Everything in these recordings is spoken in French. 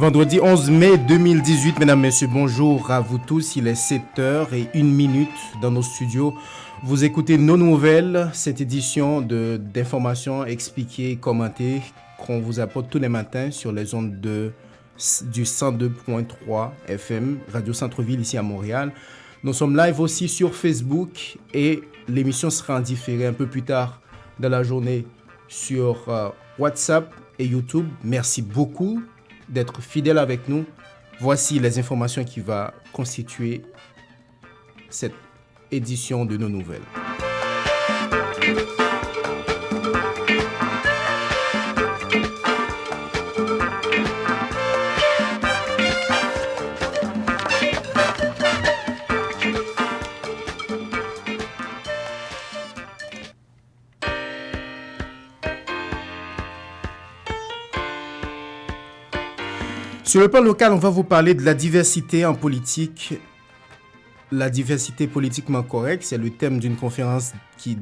Vendredi 11 mai 2018, mesdames, messieurs, bonjour à vous tous. Il est 7h01 dans nos studios. Vous écoutez Nos Nouvelles, cette édition d'informations expliquées, commentées, qu'on vous apporte tous les matins sur les ondes du 102.3 FM, Radio Centre-Ville ici à Montréal. Nous sommes live aussi sur Facebook et l'émission sera en différé un peu plus tard dans la journée sur WhatsApp et YouTube. Merci beaucoup d'être fidèle avec nous. Voici les informations qui vont constituer cette édition de Nos Nouvelles. Sur le plan local, on va vous parler de la diversité en politique. La diversité politiquement correcte, c'est le thème d'une conférence qui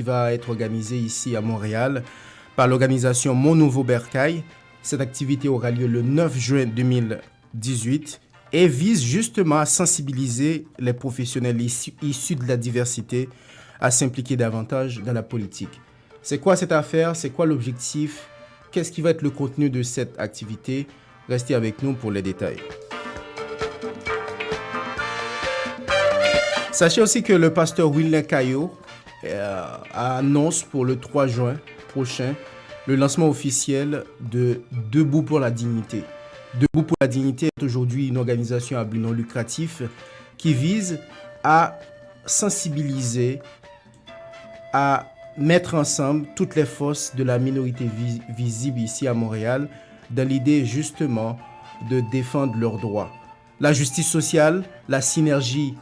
va être organisée ici à Montréal par l'organisation Mon Nouveau Bercail. Cette activité aura lieu le 9 juin 2018 et vise justement à sensibiliser les professionnels issus de la diversité à s'impliquer davantage dans la politique. C'est quoi cette affaire? C'est quoi l'objectif? Qu'est-ce qui va être le contenu de cette activité? Restez avec nous pour les détails. Sachez aussi que le pasteur Wilner Caillot annonce pour le 3 juin prochain le lancement officiel de Debout pour la dignité. Debout pour la dignité est aujourd'hui une organisation à but non lucratif qui vise à sensibiliser, à mettre ensemble toutes les forces de la minorité visible ici à Montréal dans l'idée justement de défendre leurs droits. La justice sociale, la synergie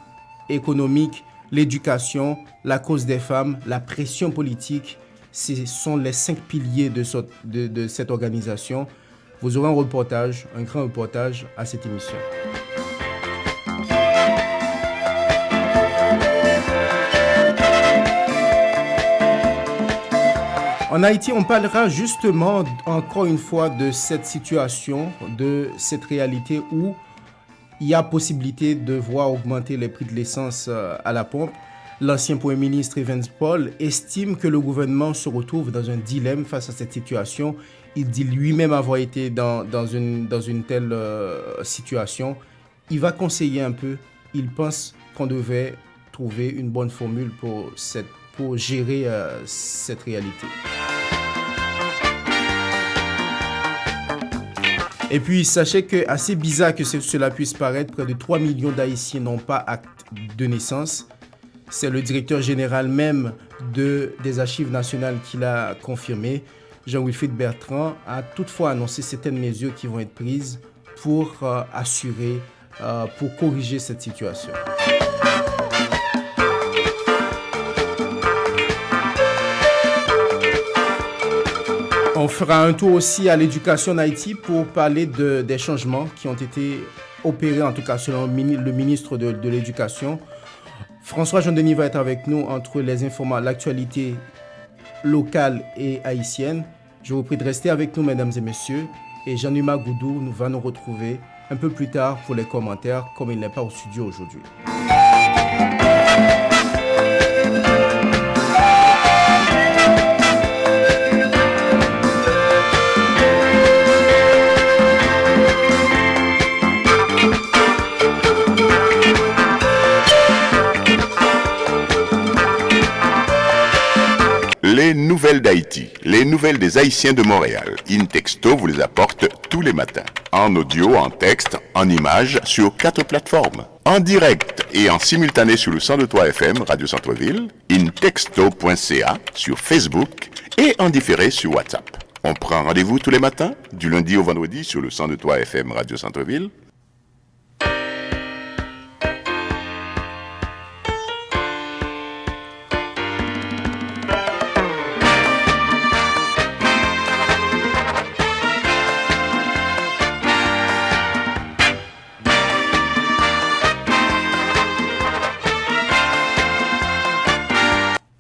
économique, l'éducation, la cause des femmes, la pression politique, ce sont les 5 piliers de cette organisation. Vous aurez un grand reportage à cette émission. En Haïti, on parlera justement encore une fois de cette situation, de cette réalité où il y a possibilité de voir augmenter les prix de l'essence à la pompe. L'ancien Premier ministre Evans Paul estime que le gouvernement se retrouve dans un dilemme face à cette situation. Il dit lui-même avoir été dans une telle situation. Il va conseiller un peu. Il pense qu'on devait trouver une bonne formule pour gérer cette réalité. Et puis, sachez que, assez bizarre que cela puisse paraître, près de 3 millions d'Haïtiens n'ont pas acte de naissance. C'est le directeur général même des Archives nationales qui l'a confirmé. Jean-Wilfried Bertrand a toutefois annoncé certaines mesures qui vont être prises pour pour corriger cette situation. On fera un tour aussi à l'éducation en Haïti pour parler des changements qui ont été opérés, en tout cas selon le ministre de l'Éducation. François Jean-Denis va être avec nous entre l'actualité locale et haïtienne. Je vous prie de rester avec nous, mesdames et messieurs. Et Jean-Numa Goudou va nous retrouver un peu plus tard pour les commentaires, comme il n'est pas au studio aujourd'hui. Les nouvelles d'Haïti, les nouvelles des Haïtiens de Montréal. InTexto vous les apporte tous les matins. En audio, en texte, en images, sur 4 plateformes. En direct et en simultané sur le 102.3 FM, Radio Centre-Ville, intexto.ca, sur Facebook et en différé sur WhatsApp. On prend rendez-vous tous les matins, du lundi au vendredi sur le 102.3 FM, Radio Centre-Ville.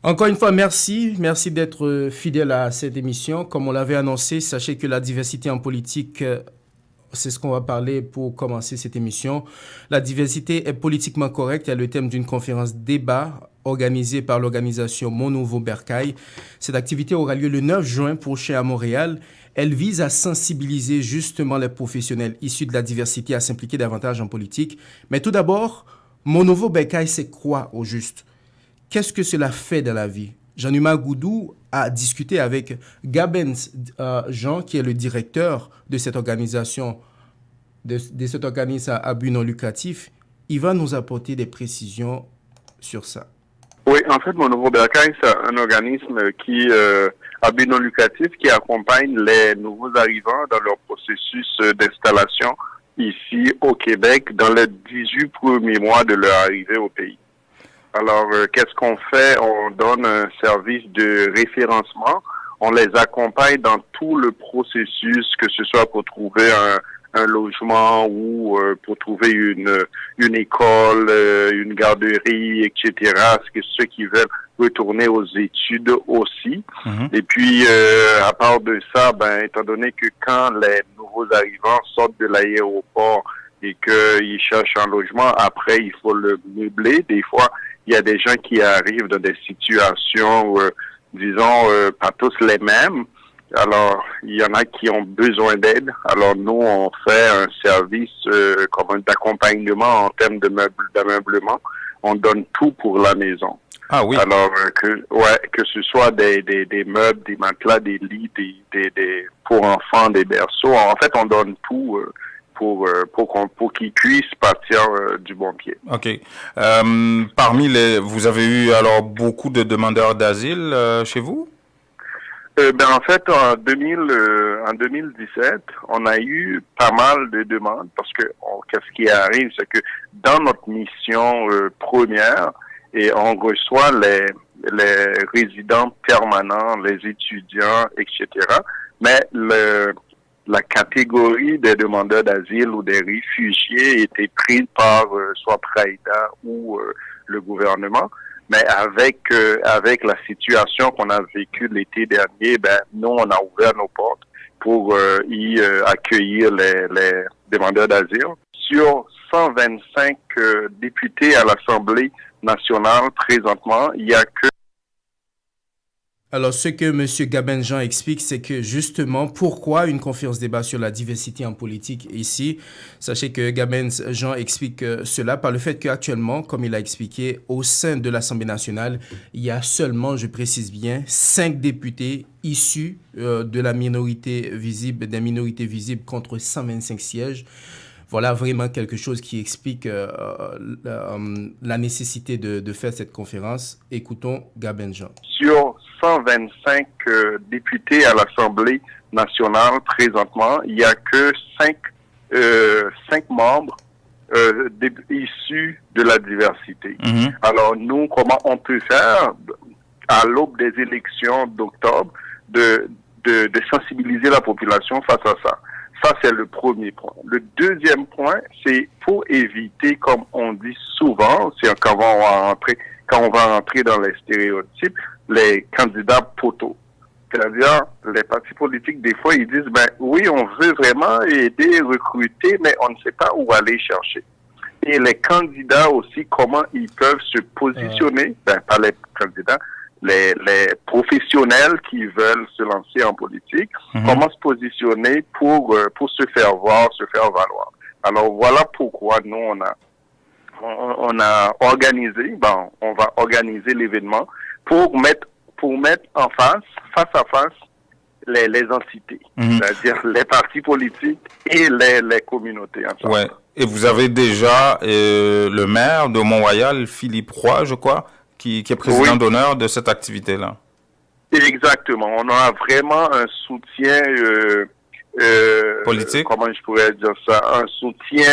Encore une fois, merci d'être fidèle à cette émission. Comme on l'avait annoncé, sachez que la diversité en politique c'est ce qu'on va parler pour commencer cette émission. La diversité est politiquement correcte est le thème d'une conférence débat organisée par l'organisation Mon Nouveau Bercail. Cette activité aura lieu le 9 juin prochain à Montréal. Elle vise à sensibiliser justement les professionnels issus de la diversité à s'impliquer davantage en politique. Mais tout d'abord, Mon Nouveau Bercail, c'est quoi au juste? Qu'est-ce que cela fait dans la vie? Jean-Numa Goudou a discuté avec Gabens Jean, qui est le directeur de cette organisation, de cet organisme à but non lucratif. Il va nous apporter des précisions sur ça. Oui, en fait, Mon Nouveau Bercail, c'est un organisme qui, à but non lucratif, qui accompagne les nouveaux arrivants dans leur processus d'installation ici au Québec dans les 18 premiers mois de leur arrivée au pays. Alors, qu'est-ce qu'on fait? On donne un service de référencement. On les accompagne dans tout le processus, que ce soit pour trouver un logement ou pour trouver une école, une garderie, etc. Ceux qui veulent retourner aux études aussi. Et puis, à part de ça, étant donné que quand les nouveaux arrivants sortent de l'aéroport et qu'ils cherchent un logement, après, il faut le meubler. Des fois, il y a des gens qui arrivent dans des situations, disons, pas tous les mêmes. Alors, il y en a qui ont besoin d'aide. Alors, nous, on fait un service comme d'accompagnement en termes d'ameublement. On donne tout pour la maison. Ah oui. Alors, que ce soit des meubles, des matelas, des lits, des pour enfants, des berceaux. En fait, on donne tout pour qu'ils puissent partir du bon pied. OK. Vous avez eu alors beaucoup de demandeurs d'asile chez vous? En fait, en 2017, on a eu pas mal de demandes parce que qu'est-ce qui arrive, c'est que dans notre mission première, et on reçoit les résidents permanents, les étudiants, etc. Mais la catégorie des demandeurs d'asile ou des réfugiés était prise par soit Praïda ou le gouvernement. Mais avec la situation qu'on a vécue l'été dernier, nous, on a ouvert nos portes pour y accueillir les demandeurs d'asile. Sur 125 députés à l'Assemblée nationale présentement, il n'y a que... Alors, ce que M. Gabenjean explique, c'est que justement, pourquoi une conférence débat sur la diversité en politique ici? Sachez que Gabenjean explique cela par le fait qu'actuellement, comme il a expliqué, au sein de l'Assemblée nationale, il y a seulement, je précise bien, 5 députés issus de la minorité visible, des minorités visibles contre 125 sièges. Voilà vraiment quelque chose qui explique la nécessité de faire cette conférence. Écoutons Gabenjean. Sur 125 députés à l'Assemblée nationale présentement, il n'y a que 5 membres issus de la diversité. Alors nous, comment on peut faire à l'aube des élections d'octobre de sensibiliser la population face à ça? Ça, c'est le premier point. Le deuxième point, c'est pour éviter, comme on dit souvent, c'est quand on va rentrer dans les stéréotypes, les candidats poteaux. C'est-à-dire, les partis politiques, des fois, ils disent, oui, on veut vraiment aider, recruter, mais on ne sait pas où aller chercher. Et les candidats aussi, comment ils peuvent se positionner, pas les candidats, les professionnels qui veulent se lancer en politique, comment se positionner pour se faire voir, se faire valoir. Alors voilà pourquoi nous on a organisé, on va organiser l'événement pour mettre en face à face les entités, c'est-à-dire les partis politiques et les communautés ensemble. Ouais. Et vous avez déjà le maire de Mont-Royal, Philippe Roy, je crois, qui est président d'honneur de cette activité-là. Exactement. On a vraiment un soutien politique. Comment je pourrais dire ça? Un soutien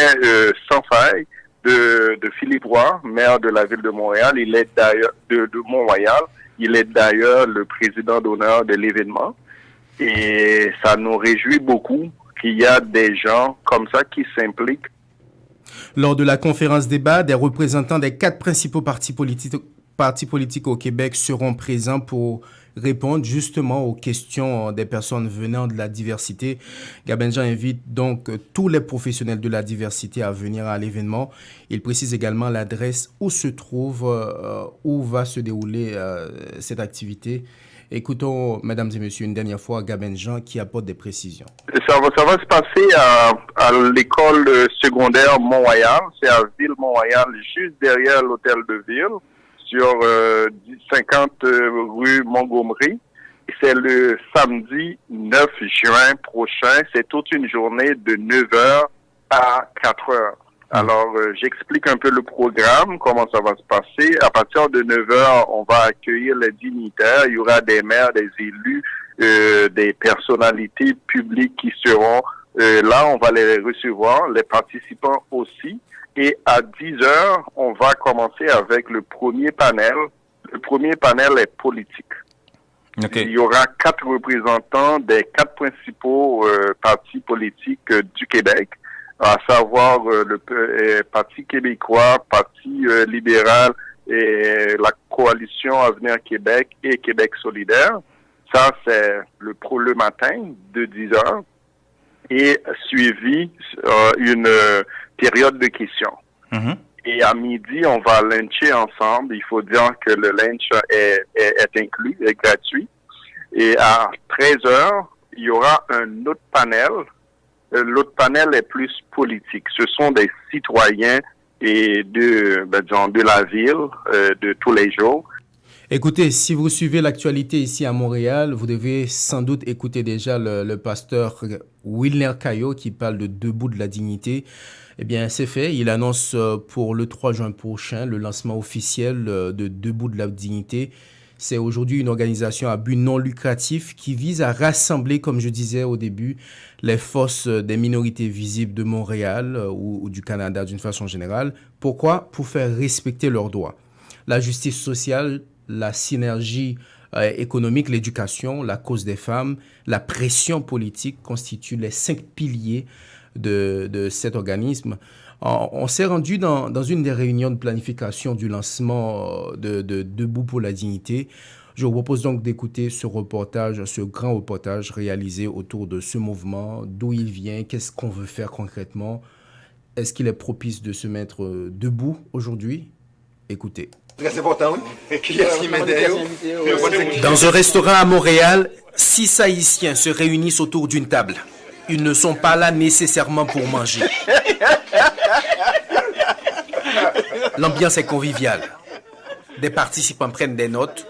sans faille de Philippe Roy, maire de la ville de Montréal. Il est d'ailleurs de Mont-Royal. Il est d'ailleurs le président d'honneur de l'événement. Et ça nous réjouit beaucoup qu'il y a des gens comme ça qui s'impliquent. Lors de la conférence débat, des représentants des 4 principaux partis politiques au Québec seront présents pour répondre justement aux questions des personnes venant de la diversité. Gabenjan invite donc tous les professionnels de la diversité à venir à l'événement. Il précise également l'adresse où se trouve, où va se dérouler cette activité. Écoutons, mesdames et messieurs, une dernière fois Gabenjan qui apporte des précisions. Ça va se passer à l'école secondaire Mont-Royal. C'est à Ville-Mont-Royal, juste derrière l'hôtel de ville, sur 50 rue Montgomery. C'est le samedi 9 juin prochain. C'est toute une journée de 9h à 4h. Alors, j'explique un peu le programme, comment ça va se passer. À partir de 9h, on va accueillir les dignitaires. Il y aura des maires, des élus, des personnalités publiques qui seront là. On va les recevoir, les participants aussi. Et à 10h, on va commencer avec le premier panel. Le premier panel est politique. Okay. Il y aura 4 représentants des 4 principaux partis politiques du Québec, à savoir le Parti québécois, Parti libéral et la Coalition Avenir Québec et Québec solidaire. Ça, c'est le matin de 10h et suivi une période de questions. Mm-hmm. Et à midi, on va luncher ensemble. Il faut dire que le lunch est inclus, est gratuit. Et à 13h, il y aura un autre panel. L'autre panel est plus politique. Ce sont des citoyens et de la ville, de tous les jours. Écoutez, si vous suivez l'actualité ici à Montréal, vous devez sans doute écouter déjà le pasteur Wilner Caillot qui parle de Debout de la dignité. Eh bien, c'est fait. Il annonce pour le 3 juin prochain le lancement officiel de Debout de la dignité. C'est aujourd'hui une organisation à but non lucratif qui vise à rassembler, comme je disais au début, les forces des minorités visibles de Montréal ou du Canada d'une façon générale. Pourquoi? Pour faire respecter leurs droits. La justice sociale, la synergie économique, l'éducation, la cause des femmes, la pression politique constituent les 5 piliers de cet organisme. On s'est rendu dans une des réunions de planification du lancement de Debout pour la dignité. Je vous propose donc d'écouter ce reportage, ce grand reportage réalisé autour de ce mouvement, d'où il vient, qu'est-ce qu'on veut faire concrètement. Est-ce qu'il est propice de se mettre debout aujourd'hui? Écoutez. Dans un restaurant à Montréal, 6 Haïtiens se réunissent autour d'une table. Ils ne sont pas là nécessairement pour manger. L'ambiance est conviviale. Des participants prennent des notes,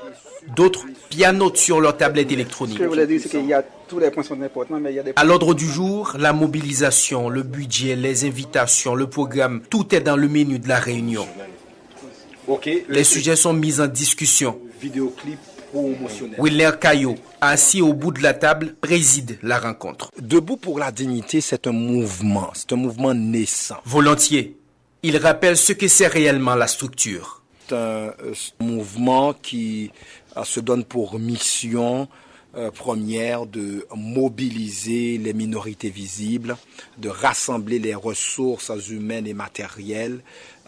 d'autres pianotent sur leur tablette électronique. Ce que je voulais dire, c'est qu'il y a tous les points sont importants, mais il y a des... À l'ordre du jour, la mobilisation, le budget, les invitations, le programme, tout est dans le menu de la réunion. Les sujets sont mis en discussion. Wilner Caillot, assis au bout de la table, préside la rencontre. Debout pour la dignité, c'est un mouvement naissant. Volontiers, il rappelle ce que c'est réellement la structure. C'est un mouvement qui se donne pour mission première de mobiliser les minorités visibles, de rassembler les ressources humaines et matérielles,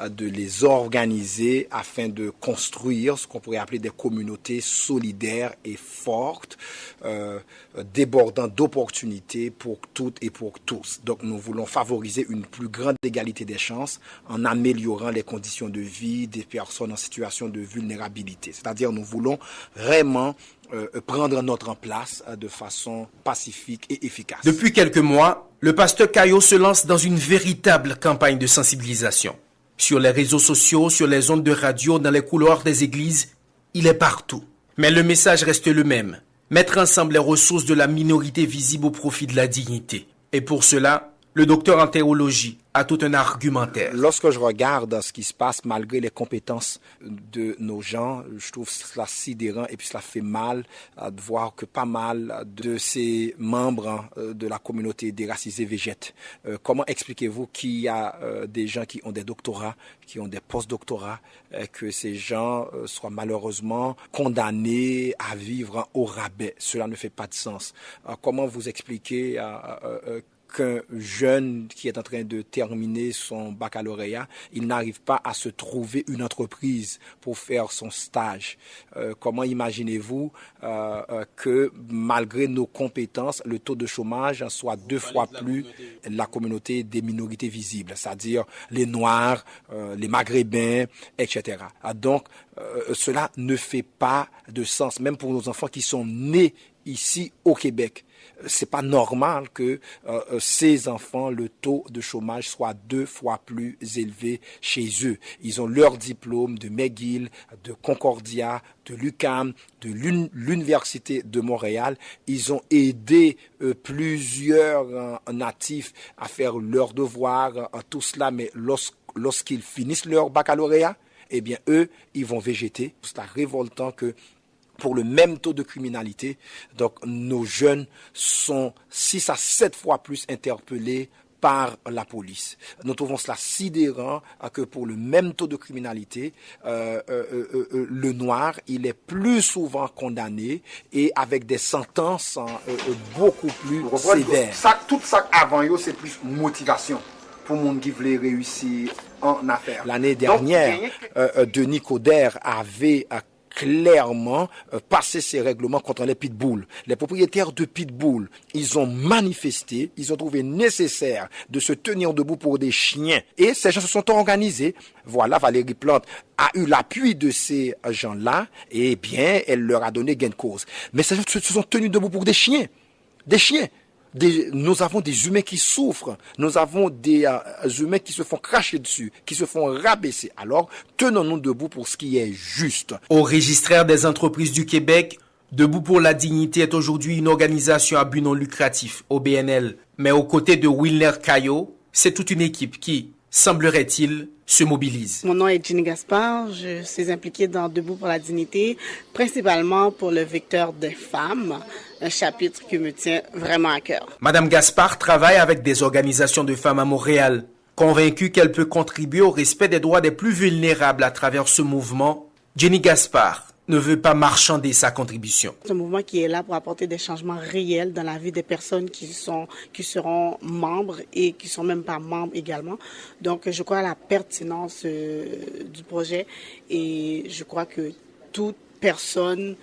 de les organiser afin de construire ce qu'on pourrait appeler des communautés solidaires et fortes, débordant d'opportunités pour toutes et pour tous. Donc nous voulons favoriser une plus grande égalité des chances en améliorant les conditions de vie des personnes en situation de vulnérabilité. C'est-à-dire nous voulons vraiment prendre notre place de façon pacifique et efficace. Depuis quelques mois, le pasteur Caillot se lance dans une véritable campagne de sensibilisation. Sur les réseaux sociaux, sur les ondes de radio, dans les couloirs des églises, il est partout. Mais le message reste le même. Mettre ensemble les ressources de la minorité visible au profit de la dignité. Et pour cela, le docteur en théologie a tout un argumentaire. Lorsque je regarde ce qui se passe malgré les compétences de nos gens, je trouve cela sidérant et puis cela fait mal de voir que pas mal de ces membres de la communauté déracisée végètent. Comment expliquez-vous qu'il y a des gens qui ont des doctorats, qui ont des post-doctorats, que ces gens soient malheureusement condamnés à vivre au rabais? Cela ne fait pas de sens. Comment vous expliquez qu'un jeune qui est en train de terminer son baccalauréat, il n'arrive pas à se trouver une entreprise pour faire son stage. Comment imaginez-vous que malgré nos compétences, le taux de chômage soit 2 fois plus la communauté des minorités visibles, c'est-à-dire les Noirs, les Maghrébins, etc. Donc, cela ne fait pas de sens, même pour nos enfants qui sont nés ici au Québec. C'est pas normal que ces enfants, le taux de chômage soit 2 fois plus élevé chez eux. Ils ont leur diplôme de McGill, de Concordia, de l'UQAM, de l'Université de Montréal. Ils ont aidé plusieurs natifs à faire leurs devoirs, tout cela, mais lorsqu'ils finissent leur baccalauréat, eh bien, eux, ils vont végéter. C'est révoltant que pour le même taux de criminalité, donc nos jeunes sont 6 à 7 fois plus interpellés par la police. Nous trouvons cela sidérant que pour le même taux de criminalité, le noir, il est plus souvent condamné et avec des sentences beaucoup plus sévères. Tout ça avant, c'est plus motivation pour les gens qui veulent réussir en affaires. L'année dernière, Denis Coderre avait clairement passé ces règlements contre les pitbulls. Les propriétaires de pitbulls, ils ont manifesté, ils ont trouvé nécessaire de se tenir debout pour des chiens. Et ces gens se sont organisés. Voilà, Valérie Plante a eu l'appui de ces gens-là, et bien, elle leur a donné gain de cause. Mais ces gens se sont tenus debout pour des chiens. Des chiens. Nous avons des humains qui souffrent, nous avons des humains qui se font cracher dessus, qui se font rabaisser. Alors, tenons-nous debout pour ce qui est juste. Au registraire des entreprises du Québec, Debout pour la dignité est aujourd'hui une organisation à but non lucratif, OBNL. Mais aux côtés de Wilner Caillot, c'est toute une équipe qui, semblerait-il, se mobilise. Mon nom est Jenny Gaspard, je suis impliquée dans Debout pour la dignité, principalement pour le vecteur des femmes, un chapitre qui me tient vraiment à cœur. Madame Gaspard travaille avec des organisations de femmes à Montréal. Convaincue qu'elle peut contribuer au respect des droits des plus vulnérables à travers ce mouvement, Jenny Gaspard ne veut pas marchander sa contribution. C'est un mouvement qui est là pour apporter des changements réels dans la vie des personnes qui seront membres et qui sont même pas membres également. Donc, je crois à la pertinence du projet et je crois que toute personne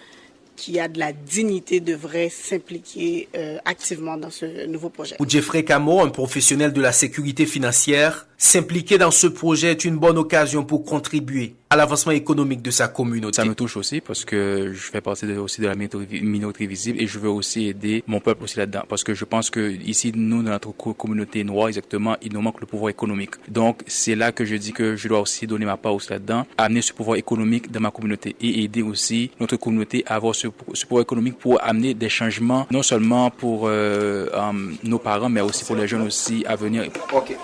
qui a de la dignité devrait s'impliquer activement dans ce nouveau projet. Pour Jeffrey Camo, un professionnel de la sécurité financière, s'impliquer dans ce projet est une bonne occasion pour contribuer à l'avancement économique de sa communauté. Ça me touche aussi parce que je fais partie aussi de la minorité visible et je veux aussi aider mon peuple aussi là-dedans parce que je pense que ici, nous, dans notre communauté noire, exactement, il nous manque le pouvoir économique. Donc, c'est là que je dis que je dois aussi donner ma part aussi là-dedans, amener ce pouvoir économique dans ma communauté et aider aussi notre communauté à avoir ce pouvoir économique pour amener des changements, non seulement pour nos parents, mais aussi pour les jeunes aussi à venir. Ok.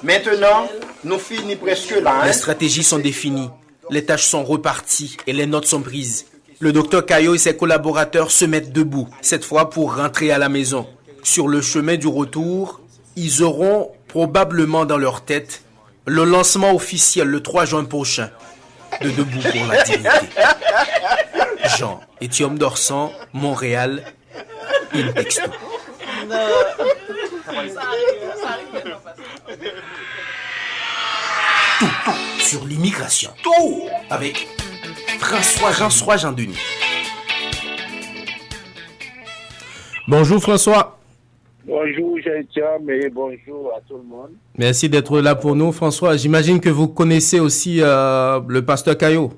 Maintenant, nous finissons presque là. Les stratégies sont définies, les tâches sont reparties et les notes sont prises. Le docteur Caillot et ses collaborateurs se mettent debout, cette fois pour rentrer à la maison. Sur le chemin du retour, ils auront probablement dans leur tête le lancement officiel le 3 juin prochain de Debout pour la dignité. Jean Étienne Dorsan, Montréal, Intexto. Tout sur l'immigration. Tout avec François Jean Denis. Bonjour François. Bonjour Jean-Étienne et bonjour à tout le monde. Merci d'être là pour nous François. J'imagine que vous connaissez aussi le pasteur Caillot.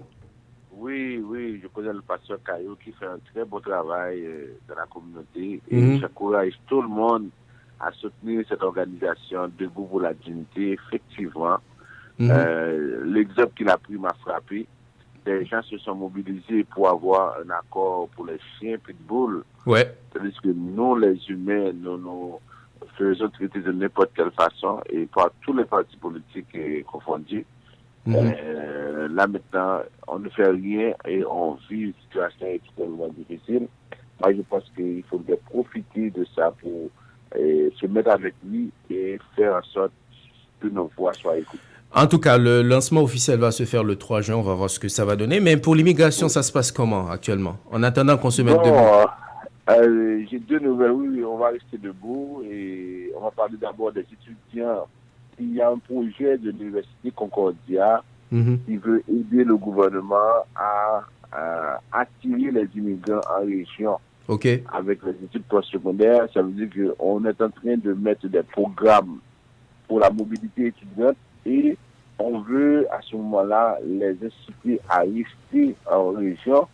Oui, je connais le pasteur Caillot qui fait un très beau travail dans la communauté et j'encourage tout le monde à soutenir cette organisation Debout pour la dignité. Effectivement, l'exemple qu'il a pris m'a frappé. Les gens se sont mobilisés pour avoir un accord pour les chiens pitbull. Ouais. C'est-à-dire que nous, les humains, nous faisons traiter de n'importe quelle façon et par tous les partis politiques confondus. Là maintenant, on ne fait rien et on vit une situation extrêmement difficile. Moi, je pense qu'il faudrait profiter de ça pour se mettre avec lui et faire en sorte que nos voix soient écoutées. En tout cas, le lancement officiel va se faire le 3 juin. On va voir ce que ça va donner. Mais pour l'immigration, ça se passe comment actuellement? En attendant qu'on se mette debout. J'ai deux nouvelles. Oui, on va rester debout et on va parler d'abord des étudiants. Il y a un projet de l'Université Concordia qui veut aider le gouvernement à attirer les immigrants en région. Avec les études postsecondaires, ça veut dire qu'on est en train de mettre des programmes pour la mobilité étudiante et on veut à ce moment-là les inciter à rester en région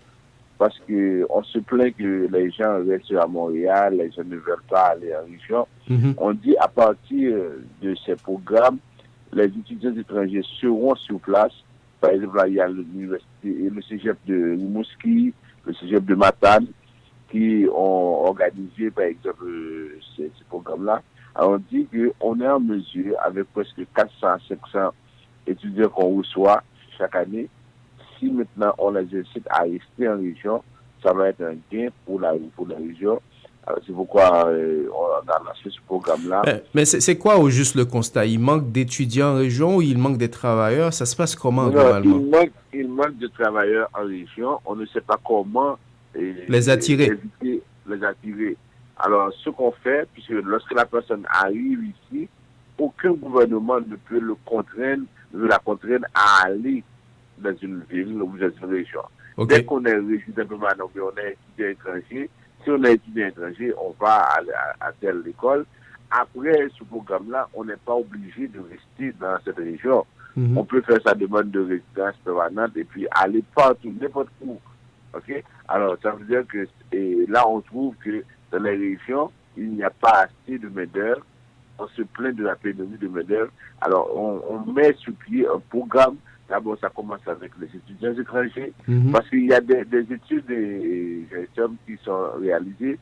parce qu'on se plaint que les gens restent à Montréal, les gens ne veulent pas aller en région. On dit à partir de ces programmes, les étudiants étrangers seront sur place. Par exemple, là, il y a l'université et le cégep de Rimouski, le cégep de Matane, qui ont organisé, par exemple, ces programmes-là. Alors, on dit qu'on est en mesure, avec presque 400-500 étudiants qu'on reçoit chaque année, si maintenant on les incite à rester en région, ça va être un gain pour la région. Alors, c'est pourquoi on a lancé ce programme-là. Mais c'est quoi au juste le constat? Il manque d'étudiants en région ou il manque des travailleurs? Ça se passe comment globalement? Il manque de travailleurs en région. On ne sait pas comment les attirer. Les attirer. Alors, ce qu'on fait, puisque lorsque la personne arrive ici, aucun gouvernement ne peut la contraindre à aller dans une ville ou dans une région. Dès qu'on est résident permanent, on est étudiant étranger. Si on est étudiant étranger, on va à telle école. Après ce programme-là, on n'est pas obligé de rester dans cette région. On peut faire sa demande de résidence permanente et puis aller partout, n'importe où. Okay? Alors, ça veut dire que là, on trouve que dans les régions, il n'y a pas assez de main-d'œuvre. On se plaint de la pénurie de main-d'œuvre. Alors, on met sur pied un programme. D'abord, ça commence avec les étudiants étrangers, parce qu'il y a des études qui sont réalisées.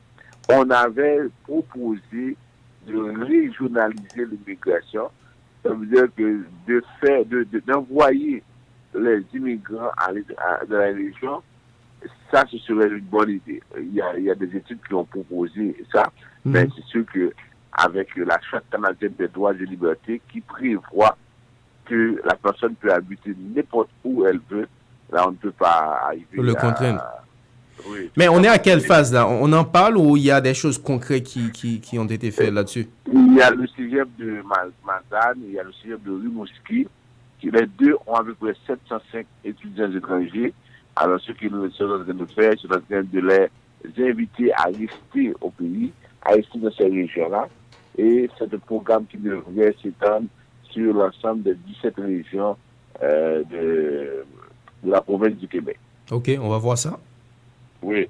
On avait proposé de régionaliser l'immigration. Ça veut dire que d'envoyer les immigrants dans la région, ça, ce serait une bonne idée. Il y a des études qui ont proposé ça, mais c'est sûr qu'avec la Charte canadienne des droits et libertés qui prévoit que la personne peut habiter n'importe où elle veut, là, on ne peut pas arriver le contraindre. Oui. Mais on est à quelle phase là? On en parle ou il y a des choses concrètes qui ont été faites là-dessus? Il y a le cégep de Matane, il y a le cégep de Rimouski, qui les deux ont à peu près 705 étudiants étrangers. Alors, ce qu'ils sont en train de faire, c'est en train de les inviter à rester au pays, à rester dans ces régions-là. Et c'est un programme qui devrait s'étendre sur l'ensemble des 17 régions de la province du Québec. OK, on va voir ça. Oui.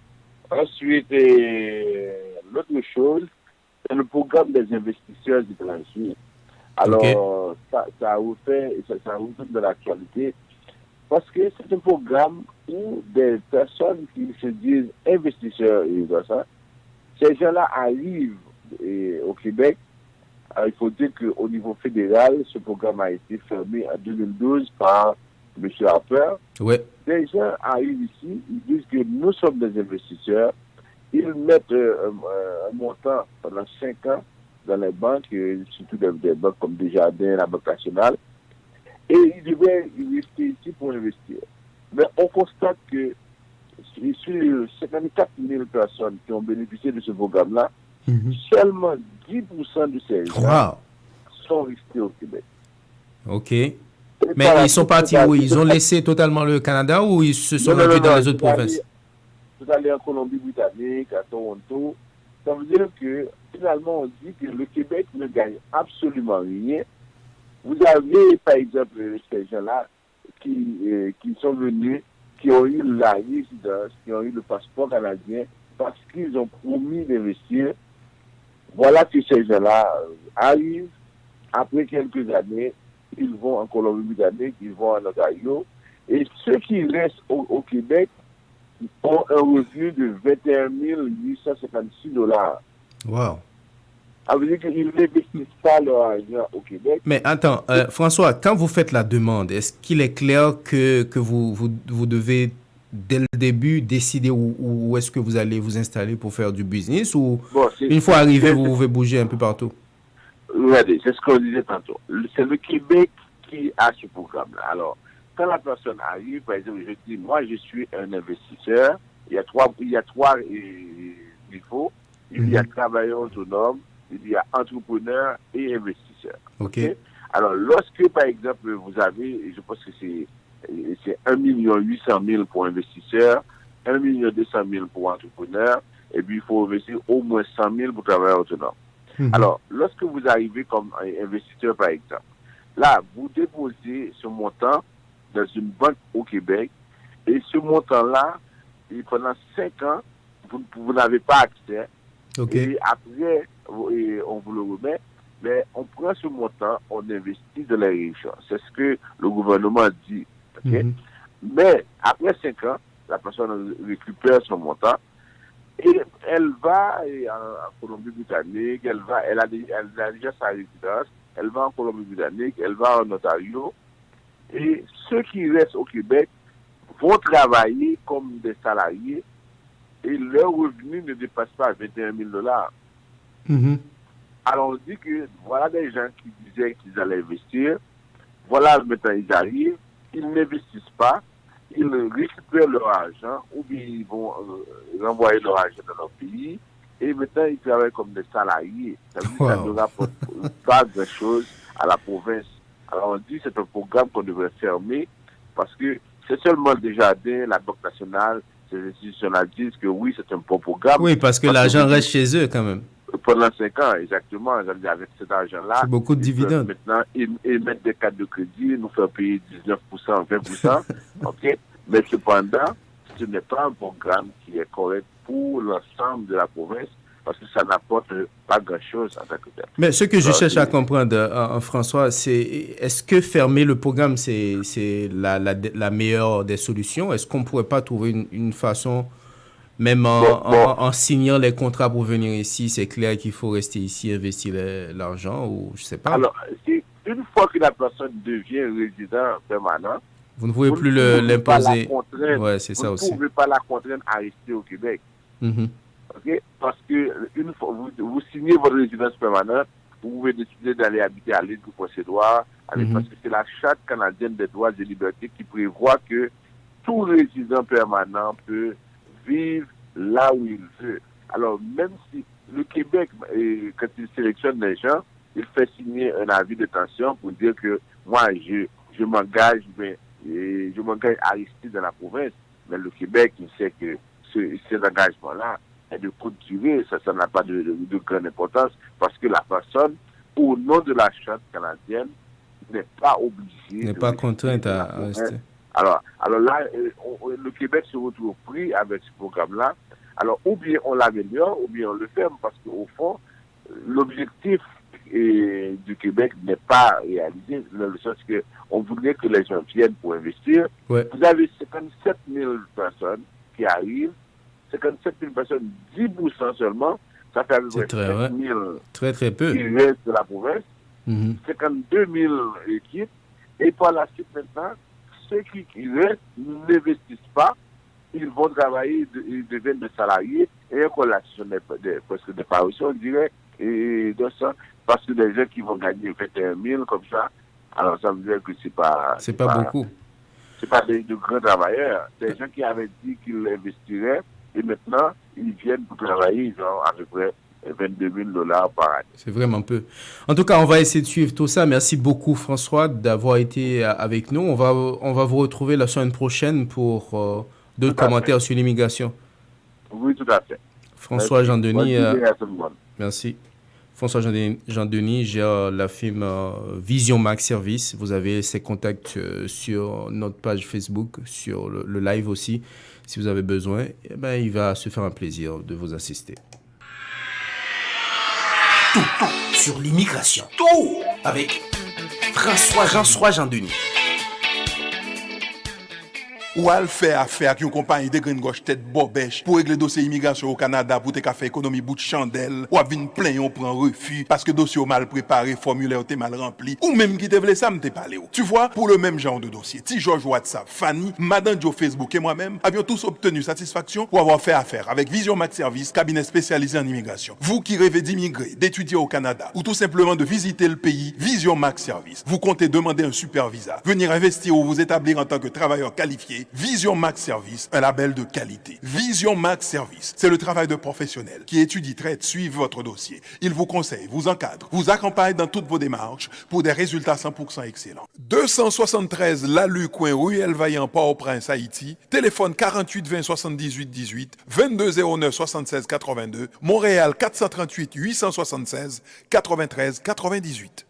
Ensuite, l'autre chose, c'est le programme des investisseurs étrangers. Alors, ça vous fait de l'actualité parce que c'est un programme où des personnes qui se disent investisseurs et tout ça, ces gens-là arrivent au Québec. Alors, il faut dire qu'au niveau fédéral, ce programme a été fermé en 2012 par M. Harper. Ouais. Les gens arrivent ici, ils disent que nous sommes des investisseurs. Ils mettent un montant pendant 5 ans dans les banques, surtout des banques comme Desjardins, la Banque nationale, et ils devaient rester ici pour investir. Mais on constate que sur 54 000 personnes qui ont bénéficié de ce programme-là, seulement 10% de ces gens sont restés au Québec. OK. Mais ils sont partis où? Ils ont laissé totalement le Canada ou ils se sont rendus dans les autres provinces? Ils sont allés en Colombie-Britannique, à Toronto. Ça veut dire que finalement, on dit que le Québec ne gagne absolument rien. Vous avez, par exemple, ces gens-là qui sont venus, qui ont eu la résidence, qui ont eu le passeport canadien, parce qu'ils ont promis d'investir. Voilà que ces gens-là arrivent, après quelques années, ils vont en Colombie-Britannique, ils vont en Ontario, et ceux qui restent au Québec ont un revenu de 21 856 $. Wow. Ça veut dire qu'ils n'investissent pas leur argent au Québec. Mais attends, François, quand vous faites la demande, est-ce qu'il est clair que vous devez, dès le début, décider où est-ce que vous allez vous installer pour faire du business ou une fois arrivé, vous pouvez bouger un peu partout? Regardez, c'est ce qu'on disait tantôt. C'est le Québec qui a ce programme-là. Alors, quand la personne arrive, par exemple, je dis, moi, je suis un investisseur. Il y a trois qu'il faut. Il y a travailleurs autonomes, il y a entrepreneurs et investisseurs. Ok. Alors, lorsque, par exemple, vous avez, je pense que c'est 1 800 000 pour investisseurs, 1 200 000 pour entrepreneurs, et puis il faut investir au moins 100 000 pour travailleurs autonomes. Alors, lorsque vous arrivez comme investisseur, par exemple, là, vous déposez ce montant dans une banque au Québec, et ce montant-là, pendant 5 ans, vous n'avez pas accès. Et après, on vous le remet, mais on prend ce montant, on investit dans les régions. C'est ce que le gouvernement dit. Mais après 5 ans, la personne récupère son montant et elle va en Colombie-Britannique, elle a déjà sa résidence, elle va en Colombie-Britannique, elle va en Ontario. Et ceux qui restent au Québec vont travailler comme des salariés et leur revenu ne dépasse pas 21 000 $. Alors on dit que voilà des gens qui disaient qu'ils allaient investir, voilà maintenant ils arrivent, ils n'investissent pas, ils récupèrent leur argent ou bien ils vont renvoyer leur argent dans leur pays et maintenant ils travaillent comme des salariés. Ça veut dire que ça ne rapporte pas grand-chose à la province. Alors on dit que c'est un programme qu'on devrait fermer parce que c'est seulement Desjardins, la Banque nationale, ces institutions-là disent que oui, c'est un bon programme. Oui, parce que l'argent reste chez eux quand même. Pendant 5 ans, exactement. Avec cet argent-là, c'est beaucoup de dividendes. Maintenant, émettre des cartes de crédit, nous faire payer 19%, 20%. OK? Mais cependant, ce n'est pas un programme qui est correct pour l'ensemble de la province parce que ça n'apporte pas grand-chose en tant que tel. Mais ce que je cherche à comprendre, François, c'est est-ce que fermer le programme, c'est la meilleure des solutions? Est-ce qu'on ne pourrait pas trouver une façon... Même en signant les contrats pour venir ici, c'est clair qu'il faut rester ici, investir l'argent ou je sais pas. Alors, une fois que la personne devient résident permanent, vous ne pouvez plus l'imposer. Ouais, c'est ça aussi. Vous ne pouvez pas la contraindre à rester au Québec. Okay? Parce que une fois vous signez votre résidence permanente, vous pouvez décider d'aller habiter à l'île du Prince-Édouard, parce que c'est la Charte canadienne des droits et libertés qui prévoit que tout résident permanent peut vivre là où il veut. Alors, même si le Québec, quand il sélectionne les gens, il fait signer un avis de tension pour dire que moi, je m'engage à rester dans la province. Mais le Québec, il sait que cet engagement-là est de courte durée. Ça n'a pas de grande importance parce que la personne, au nom de la Charte canadienne, n'est pas obligée. N'est pas contrainte à rester. Alors là, le Québec se retrouve pris avec ce programme-là. Alors, ou bien on l'améliore, ou bien on le ferme, parce qu'au fond, l'objectif du Québec n'est pas réalisé, dans le sens qu'on voudrait que les gens viennent pour investir. Ouais. Vous avez 57 000 personnes qui arrivent, 57 000 personnes, 10% seulement, ça fait à peu près 5 000 très peu qui restent de la province, 52 000 équipes, et par la suite maintenant, ceux qui restent n'investissent pas, ils vont travailler, ils deviennent des salariés, et encore là, ce sont presque des parutions directes, et de ça, parce que des gens qui vont gagner 21 000 comme ça, alors ça veut dire que c'est pas beaucoup. C'est pas de grands travailleurs. Des gens qui avaient dit qu'ils investiraient, et maintenant, ils viennent pour travailler, ils ont à peu près 22 000 $ par année. C'est vraiment peu. En tout cas, on va essayer de suivre tout ça. Merci beaucoup, François, d'avoir été avec nous. On va vous retrouver la semaine prochaine pour d'autres commentaires sur l'immigration. Oui, tout à fait. François Jean-Denis. Merci. François Jean-Denis gère la firme Vision Max Service. Vous avez ses contacts sur notre page Facebook, sur le live aussi. Si vous avez besoin, il va se faire un plaisir de vous assister. Tout sur l'immigration. Tout avec François Jean-Denis. Ou al fait affaire avec une compagnie de green gauche tête bobèche pour régler dossier immigration au Canada pour te faire économie bout de chandelle ou à vinn plein on prend refus parce que dossier mal préparé, formulaire t'es mal rempli ou même qui te vle ça me t'es parlé. Tu vois, pour le même genre de dossier, Ti George WhatsApp, Fanny, Madame Joe Facebook et moi-même avions tous obtenu satisfaction pour avoir fait affaire avec Vision Max Service, cabinet spécialisé en immigration. Vous qui rêvez d'immigrer, d'étudier au Canada ou tout simplement de visiter le pays, Vision Max Service. Vous comptez demander un super visa, venir investir ou vous établir en tant que travailleur qualifié, Vision Max Service, un label de qualité. Vision Max Service, c'est le travail de professionnels qui étudient, traitent, suivent votre dossier. Ils vous conseillent, vous encadrent, vous accompagnent dans toutes vos démarches pour des résultats 100% excellents. 273 Lalu coin Ruelle Vaillant, Port-au-Prince, Haïti. Téléphone 48 20 78 18, 22 09 76 82. Montréal 438 876 93 98.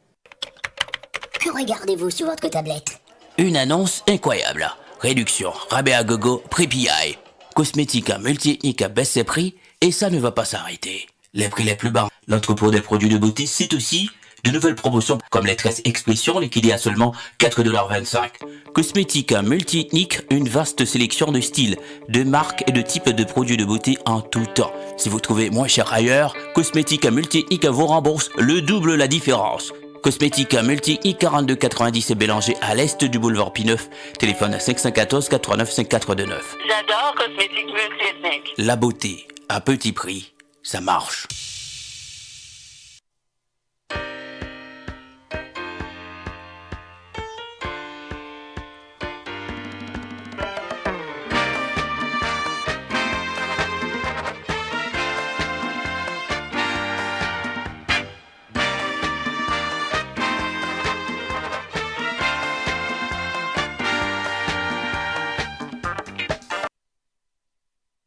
Que regardez-vous sur votre tablette? Une annonce incroyable. Réduction, rabais à gogo, prix PI. Cosmétique multi-ethnique baisse ses prix et ça ne va pas s'arrêter. Les prix les plus bas. L'entrepôt des produits de beauté cite aussi de nouvelles promotions comme les tresses expression liquidées à seulement 4,25 $. Cosmétique multi-ethnique, une vaste sélection de styles, de marques et de types de produits de beauté en tout temps. Si vous trouvez moins cher ailleurs, Cosmétique multi-ethnique vous rembourse le double la différence. Cosmétique multi-ethnique 4290 et Bélanger à l'est du boulevard P9. Téléphone 514 89 5429. J'adore Cosmétique multi-ethnique. La beauté à petit prix, ça marche.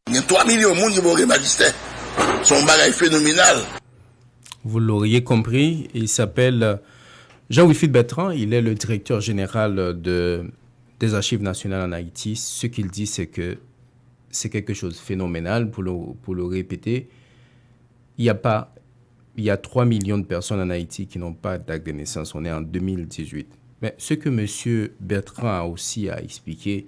Il y a 3 millions de monde qui vont magistère. C'est un bagage phénoménal. Vous l'auriez compris, il s'appelle Jean-Wilfried Bertrand. Il est le directeur général des Archives nationales en Haïti. Ce qu'il dit, c'est que c'est quelque chose de phénoménal, pour le répéter. Il y a 3 millions de personnes en Haïti qui n'ont pas d'acte de naissance. On est en 2018. Mais ce que M. Bertrand a aussi à expliquer,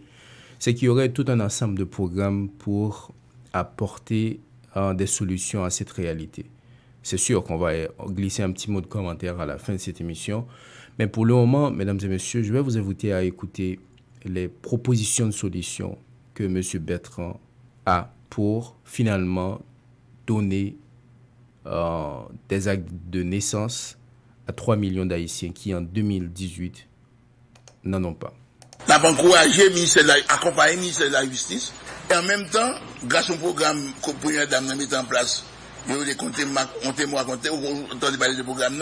c'est qu'il y aurait tout un ensemble de programmes pour apporter des solutions à cette réalité. C'est sûr qu'on va glisser un petit mot de commentaire à la fin de cette émission, mais pour le moment, mesdames et messieurs, je vais vous inviter à écouter les propositions de solutions que M. Bertrand a pour finalement donner des actes de naissance à 3 millions d'Haïtiens qui, en 2018, n'en ont pas. Nous avons encouragé accompagné le ministère de la Justice et en même temps, grâce au programme que la première dame a mis en place, il y a des comptes, on entend parler de programme,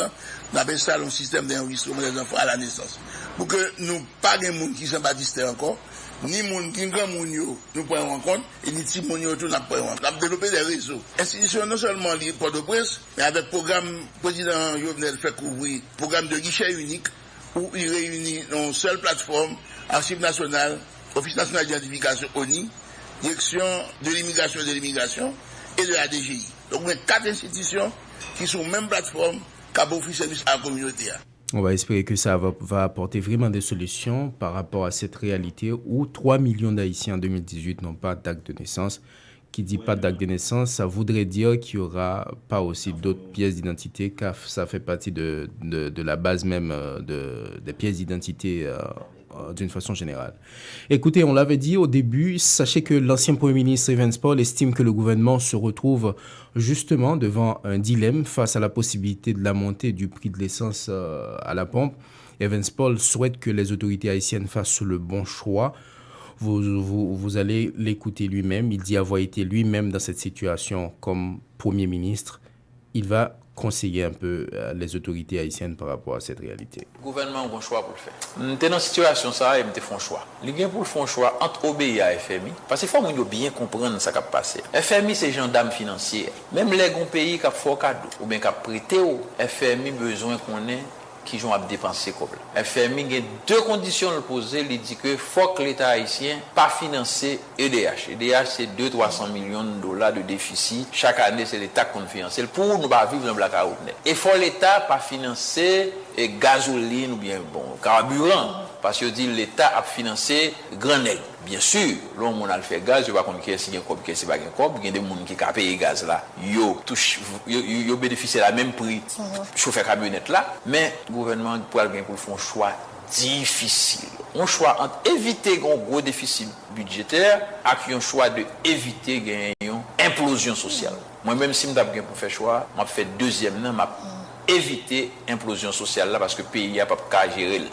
nous avons installé un système d'enregistrement des enfants à la naissance. Pour que nous pas de gens qui sont baptisés encore, ni gens qui sont nous prenons en compte, et ni petits gens qui nous prenons en compte. Nous avons développé des réseaux. Institutions non seulement liées pour de presse, mais avec le programme, le président Jovenel fait couvrir, programme de guichet unique, où il réunit dans une seule plateforme, Archives nationales, Office national d'identification ONI, Direction de l'immigration et de l'immigration et de la DGI. Donc, il y a 4 institutions qui sont même plateforme qui offrent service à la communauté. On va espérer que ça va apporter vraiment des solutions par rapport à cette réalité où 3 millions d'Haïtiens en 2018 n'ont pas d'acte de naissance. Qui dit pas d'acte de naissance, ça voudrait dire qu'il n'y aura pas aussi d'autres pièces d'identité, car ça fait partie de la base même des pièces d'identité d'une façon générale. Écoutez, on l'avait dit au début, sachez que l'ancien Premier ministre Evans Paul estime que le gouvernement se retrouve justement devant un dilemme face à la possibilité de la montée du prix de l'essence à la pompe. Evans Paul souhaite que les autorités haïtiennes fassent le bon choix. Vous allez l'écouter lui-même. Il dit avoir été lui-même dans cette situation comme Premier ministre. Il va conseiller un peu les autorités haïtiennes par rapport à cette réalité. Le gouvernement a un bon choix pour le faire. Nous sommes dans une situation, ça, et nous fait un choix. Il y a pour le faire un choix entre obéir à FMI, parce qu'il faut bien comprendre ce qui a passé. FMI, c'est gendarme financier. Même les pays qui ont fait cadeau ou bien qui ont prêté, FMI besoin qu'on ait qui ont dépensé comme là. FMI a 2 conditions à poser. Il dit que faut que l'État haïtien pas financer EDH. EDH, c'est 200-300 millions de dollars de déficit. Chaque année, c'est l'État qui finance. Pour nous pas vivre dans blackout. Et faut l'État pas financer gasoline ou bien carburant. Parce que dit l'État a financé grand nègre. Bien sûr, l'homme on a le fait gaz, je vais pas qui est si comme qui c'est pas comme, il y a des gens qui ont payé gaz là. Yo bénéficier la même prix chauffeur camionnette là, mais le gouvernement pour faire un choix difficile. Un choix entre éviter un gros déficit budgétaire et un choix de éviter une implosion sociale. Moi même si je dois pour faire choix, je fais deuxième là, éviter implosion sociale là parce que le pays a pas qu'à gérer.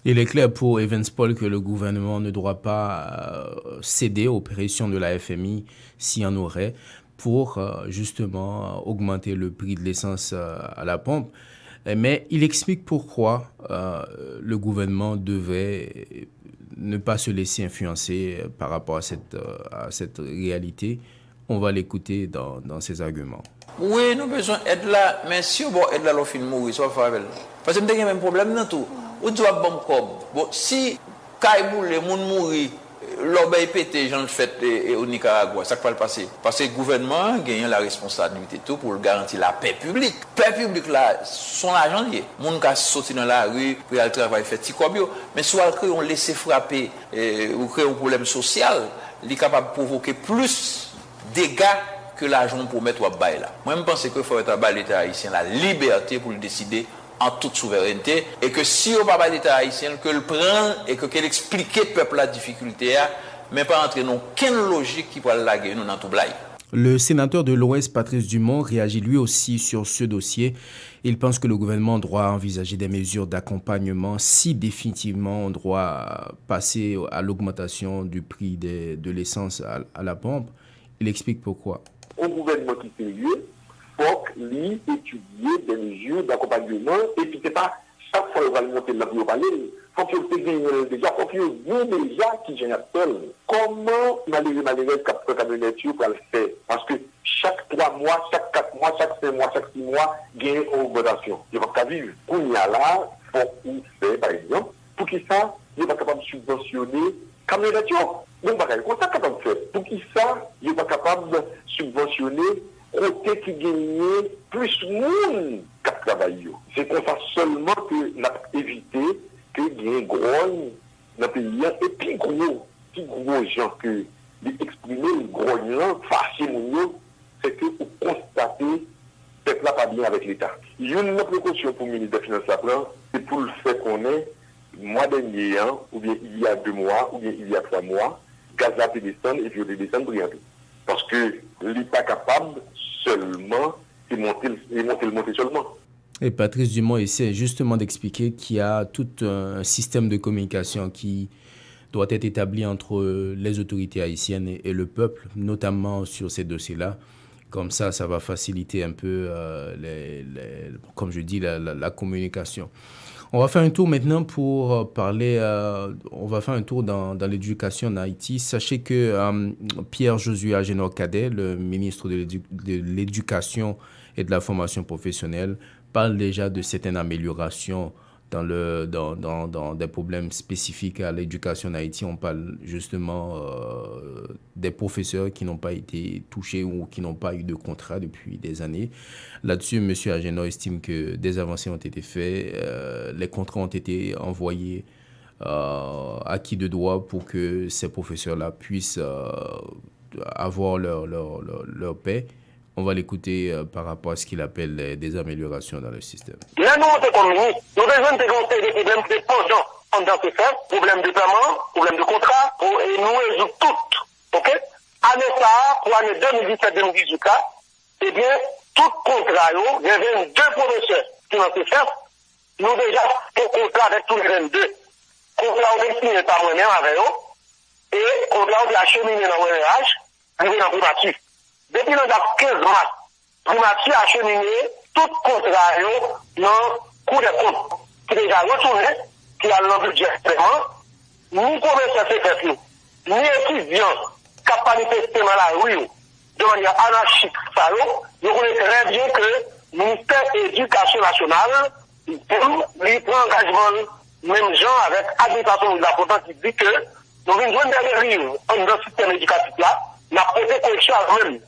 Il est clair pour Evans Paul que le gouvernement ne doit pas céder aux pressions de la FMI s'il y en aurait pour justement augmenter le prix de l'essence à la pompe. Mais il explique pourquoi le gouvernement devait ne pas se laisser influencer par rapport à cette réalité. On va l'écouter dans ses arguments. Oui, nous avons besoin d'aide là, mais si on a aide là, on finit mourir, ça va faire. Parce que nous avons le même problème dans tout. On doit bon comme. Bon, si Kaibou les gens mourir, l'obéi pété, j'en fait au Nicaragua, ça va le passer. Parce que le gouvernement gagne la responsabilité tout pour garantir la paix publique. Paix publique là, son argent lié. Les gens qui sortent dans la rue pour aller travailler, faire petit cobio. Mais soit on laisse frapper ou créer un problème social, il est capable de provoquer plus de dégâts que l'argent pour mettre au bail là. Moi, je pense qu'il faut être à l'État haïtien la liberté pour le décider en toute souveraineté et que si on pas l'État haïtien que le prend et que qu'elle explique au peuple la difficulté mais pas entrer dans aucune logique qui pourrait laguer nous dans tout blague. Le sénateur de l'Ouest, Patrice Dumont, réagit lui aussi sur ce dossier. Il pense que le gouvernement doit envisager des mesures d'accompagnement si définitivement on doit passer à l'augmentation du prix de l'essence à la pompe. Il explique pourquoi. Un gouvernement qui est sérieux, il faut qu'il étudie des mesures d'accompagnement et puis c'est pas chaque fois qu'on va monter là pour parler, il faut qu'il déjà, faut qu'il dise déjà qui gère seul. Comment malheureux cap camionnette pour le faire? Parce que chaque 3 mois, chaque 4 mois, chaque 5 mois, chaque 6 mois, il y a une augmentation. Il ne va pas vivre. Pour y a là, il faut qu'il fait, par exemple, pour qu'il ça, il n'est pas capable de subventionner camionnette. Donc, comment ça capable de faire? Pour qu'il ça, il n'est pas capable de subventionner côté qui gagne plus de monde qui travaille. C'est comme ça seulement que n'a évité qu'il y ait grogne dans le pays et puis gros gens que d'exprimer le grogne fâché c'est que pour constater que le peuple n'a pas bien avec l'État. Il y a une précaution pour le ministre des Finances c'est pour le fait qu'on est mois dernier, ou bien il y a 2 mois, ou bien il y a 3 mois, gaz a pu descendre et puis descendre brillamment. Parce que l'État capable seulement de monter seulement. Et Patrice Dumont essaie justement d'expliquer qu'il y a tout un système de communication qui doit être établi entre les autorités haïtiennes et le peuple, notamment sur ces dossiers-là. Comme ça va faciliter un peu, comme je dis, la communication. On va faire un tour maintenant pour parler, on va faire un tour dans l'éducation en Haïti. Sachez que Pierre-Josué Agénor-Cadet, le ministre de l'Éducation et de la formation professionnelle, parle déjà de certaines améliorations dans des problèmes spécifiques à l'éducation en Haïti. On parle justement des professeurs qui n'ont pas été touchés ou qui n'ont pas eu de contrat depuis des années. Là-dessus, M. Agénor estime que des avancées ont été faites. Les contrats ont été envoyés à qui de droit pour que ces professeurs-là puissent avoir leur paix. On va l'écouter par rapport à ce qu'il appelle des améliorations dans le système. Là, nous, on est comme nous. Nous devons dénoncer des problèmes dépendants en tant que faire, problèmes de paiement, problèmes de contrat, et nous résoudre toutes. OK? Année ça, pour l'année 2017-2018, eh bien, tout contrat, il y avait 2 professeurs qui ont été faits. Nous déjà, un contrat avec tous les 22. Contrat, on est signé par moi-même avec eux, et contrat, on est acheminé dans le voyage, arrivé dans le primatif. Depuis le 15 mars, Primati a acheminé tout contrat dans le cours des comptes qui est déjà retourné, qui a le budget vraiment. Nous commerçants CFF, ni étudiants qui ont manifesté dans la rue de manière anarchique, nous connaissons très bien que le ministère de l'Éducation nationale prend engagement, même gens avec l'administration de la potence qui dit que nous avons besoin de livres dans le système éducatif là, la portée correction même.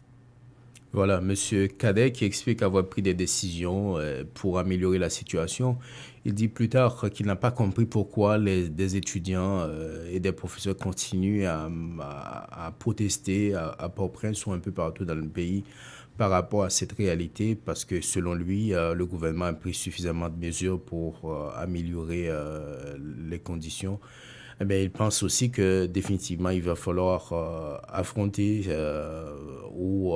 Voilà, M. Cadet qui explique avoir pris des décisions pour améliorer la situation. Il dit plus tard qu'il n'a pas compris pourquoi des étudiants et des professeurs continuent à protester à Port-au-Prince ou un peu partout dans le pays par rapport à cette réalité, parce que selon lui, le gouvernement a pris suffisamment de mesures pour améliorer les conditions. Eh bien, il pense aussi que définitivement, il va falloir affronter ou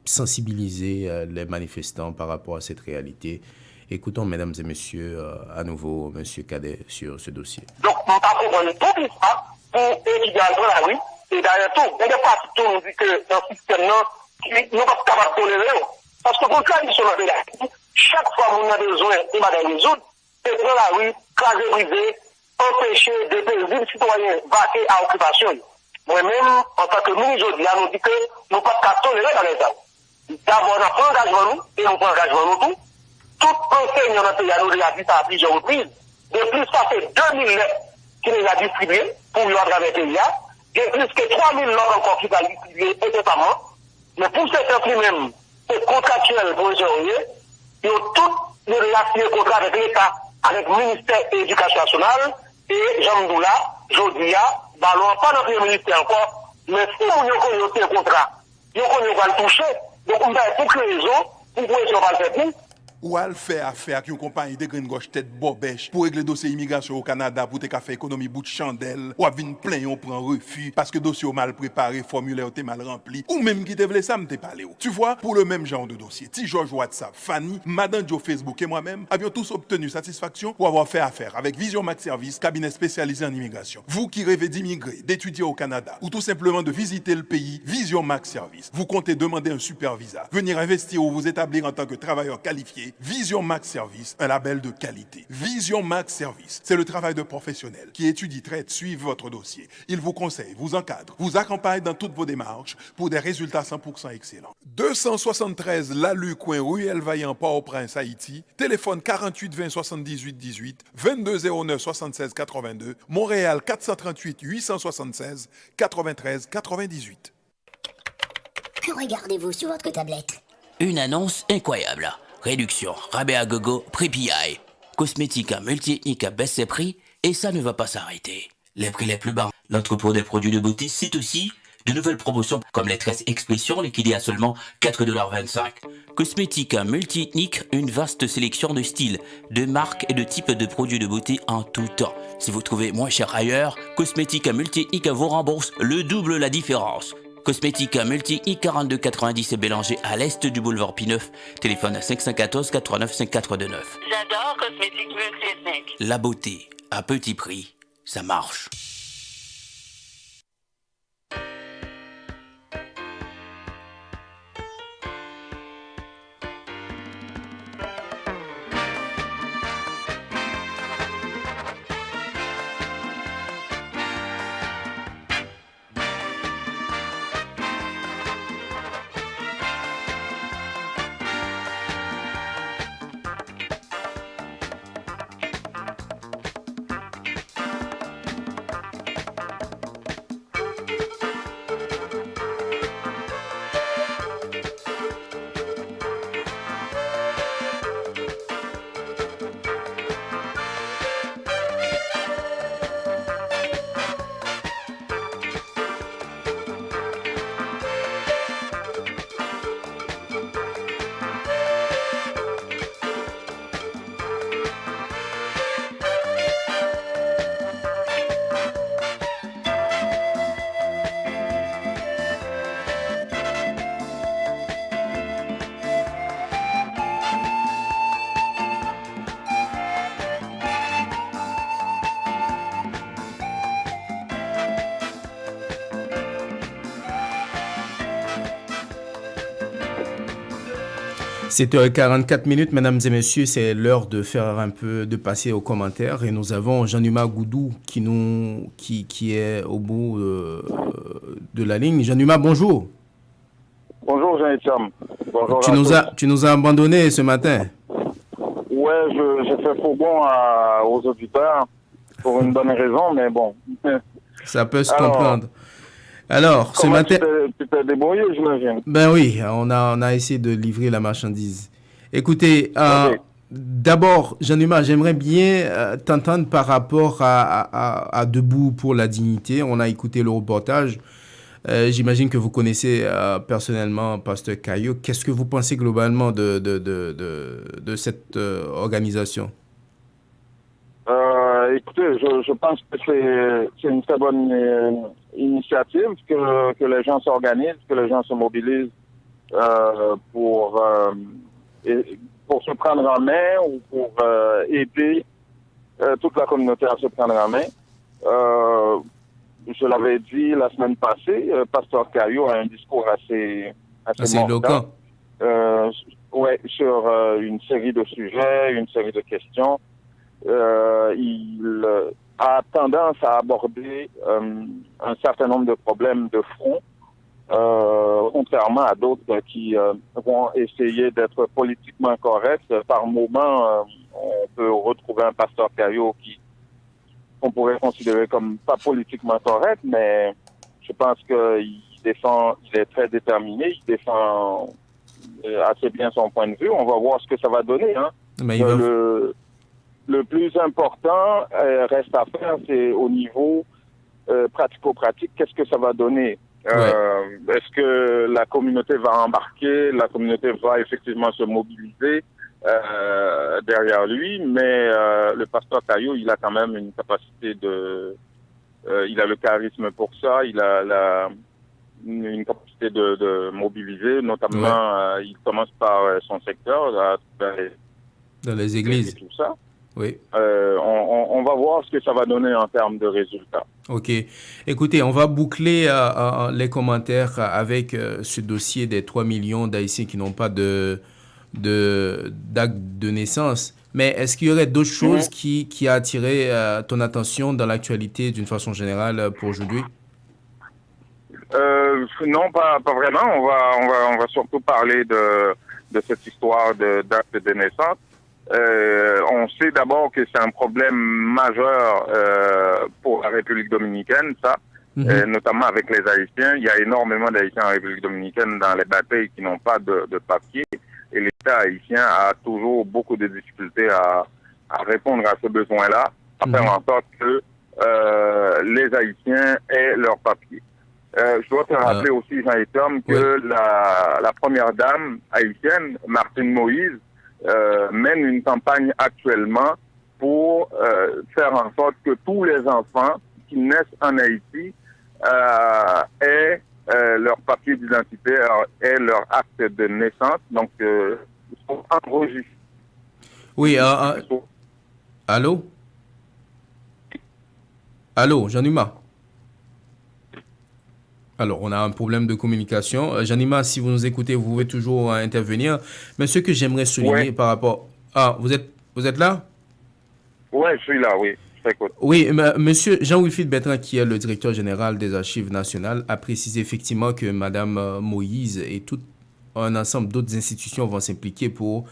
sensibiliser les manifestants par rapport à cette réalité Écoutons, mesdames et messieurs, à nouveau, monsieur Cadet, sur ce dossier. Donc, on ne peut pas comprendre tout ça pour étudier dans la rue. Et d'ailleurs, tout, il y a pas tout nous dit que dans ce système, nous ne sommes pas capables de tolérer. Parce que pour tradition dans le pays, chaque fois qu'on a besoin de madame résoudre, c'est prendre la rue, craser, briser, empêcher des paisibles citoyens vaquer à occupation. Moi-même, en tant que ministre, je nous dis que nous ne pouvons pas tolérer dans l'État. D'abord, on prend engagement nous, et on prend engagement nous tout. Tout enseignant dans le pays, nous l'a dit ça à plusieurs reprises. De plus, ça fait 2000 lettres qui nous a distribuées pour l'ordre avec le pays. Il y a plus que 3000 lettres encore qui va distribuer notamment. Mais pour certains qui même, c'est contractuel pour les ouvriers, ils ont tous signé contrat avec l'État, avec le ministère de l'Éducation nationale, et Jean Doula, Jodia, ballon, pas dans le ministère encore, mais si on a un contrat, on va le toucher, donc on va pour que les autres, pour que les autres va le faire. Ou à le faire affaire avec une compagnie de green gauche tête bobèche pour régler le dossier immigration au Canada pour te faire économie bout de chandelle ou à venir plein on prend refus parce que dossier mal préparé, formulaire t'es mal rempli ou même qui te voulait ça me t'es parlé. Tu vois, pour le même genre de dossier, T. George WhatsApp, Fanny, Madame Joe Facebook et moi-même avions tous obtenu satisfaction pour avoir fait affaire avec Vision Max Service, cabinet spécialisé en immigration. Vous qui rêvez d'immigrer, d'étudier au Canada ou tout simplement de visiter le pays, Vision Max Service. Vous comptez demander un super visa, venir investir ou vous établir en tant que travailleur qualifié. Vision Max Service, un label de qualité. Vision Max Service, c'est le travail de professionnels qui étudie, traite, suivent votre dossier. Il vous conseille, vous encadre, vous accompagne dans toutes vos démarches pour des résultats 100% excellents. 273 Lalu, coin Ruelle Vaillant, Port-au-Prince, Haïti. Téléphone 48 20 78 18, 22 09 76 82, Montréal 438 876 93 98. Que regardez-vous sur votre tablette? Une annonce incroyable. Réduction, rabais à gogo, prix PI. Cosmétique multi-ethnique à baisse ses prix et ça ne va pas s'arrêter. Les prix les plus bas. L'entrepôt des produits de beauté, c'est aussi de nouvelles promotions comme les tresses expression liquidées à seulement 4,25 $. Cosmétique multi-ethnique, une vaste sélection de styles, de marques et de types de produits de beauté en tout temps. Si vous trouvez moins cher ailleurs, Cosmétique multi-ethnique vous rembourse le double la différence. Cosmétique multi-ethnique 42,90 et Bélanger à l'est du boulevard P9. Téléphone 514 89 5429. J'adore Cosmétique multi-ethnique. La beauté à petit prix, ça marche. C'est 7h44, mesdames et messieurs, c'est l'heure de faire un peu, de passer aux commentaires. Et nous avons Jean-Numa Goudou qui est au bout de la ligne. Jean-Numa, bonjour. Bonjour Jean-Etienne. Bonjour. Tu nous as abandonnés ce matin. Ouais, j'ai fait faux bon aux auditeurs pour une bonne raison, mais bon. Ça peut se comprendre. Alors, ce matin... Tu t'es débrouillé, j'imagine. Ben oui, on a essayé de livrer la marchandise. Écoutez, d'abord, Jean-Numa, j'aimerais bien t'entendre par rapport à Debout pour la dignité. On a écouté le reportage. J'imagine que vous connaissez personnellement Pasteur Caillot. Qu'est-ce que vous pensez globalement de cette organisation? Écoutez, je pense que c'est une très bonne initiative, que les gens s'organisent, que les gens se mobilisent pour pour se prendre en main ou pour aider toute la communauté à se prendre en main. Je l'avais dit la semaine passée, Pasteur Caillou a un discours assez éloquent. Sur une série de sujets, une série de questions. Il a tendance à aborder un certain nombre de problèmes de front, contrairement à d'autres qui vont essayer d'être politiquement corrects. Par moment, on peut retrouver un Pasteur Caillou qu'on pourrait considérer comme pas politiquement correct, mais je pense qu'il est très déterminé, il défend assez bien son point de vue. On va voir ce que ça va donner. Hein. Mais le plus important reste à faire, c'est au niveau pratico-pratique, qu'est-ce que ça va donner? Est-ce que la communauté va embarquer, la communauté va effectivement se mobiliser derrière lui, mais le pasteur Caillou, il a quand même une capacité il a le charisme pour ça, il a une capacité de mobiliser, notamment il commence par son secteur, dans les églises. Et tout ça. Oui. On va voir ce que ça va donner en termes de résultats. Ok. Écoutez, on va boucler les commentaires avec ce dossier des 3 millions d'Haïtiens qui n'ont pas d'acte de naissance. Mais est-ce qu'il y aurait d'autres choses qui a attiré ton attention dans l'actualité d'une façon générale pour aujourd'hui? Non, pas vraiment. On va surtout parler de cette histoire d'acte de naissance. On sait d'abord que c'est un problème majeur pour la République dominicaine, ça, notamment avec les Haïtiens. Il y a énormément d'Haïtiens en République dominicaine dans les batailles qui n'ont pas de papier, et l'État haïtien a toujours beaucoup de difficultés à répondre à ce besoin-là, à faire en sorte que les Haïtiens aient leur papier. Je dois te rappeler aussi, Jean et Tom, que la première dame haïtienne, Martine Moïse, mène une campagne actuellement pour faire en sorte que tous les enfants qui naissent en Haïti aient leur papier d'identité, aient leur acte de naissance, donc ils sont enregistrés. Oui, allô? Allô, Jean-Numa? Alors, on a un problème de communication. Janima, si vous nous écoutez, vous pouvez toujours intervenir. Mais ce que j'aimerais souligner par rapport... Ah, vous êtes là? Oui, je suis là, oui. Je t'écoute. Oui, monsieur Jean-Wilfried Bertrand, qui est le directeur général des Archives nationales, a précisé effectivement que Madame Moïse et tout un ensemble d'autres institutions vont s'impliquer pour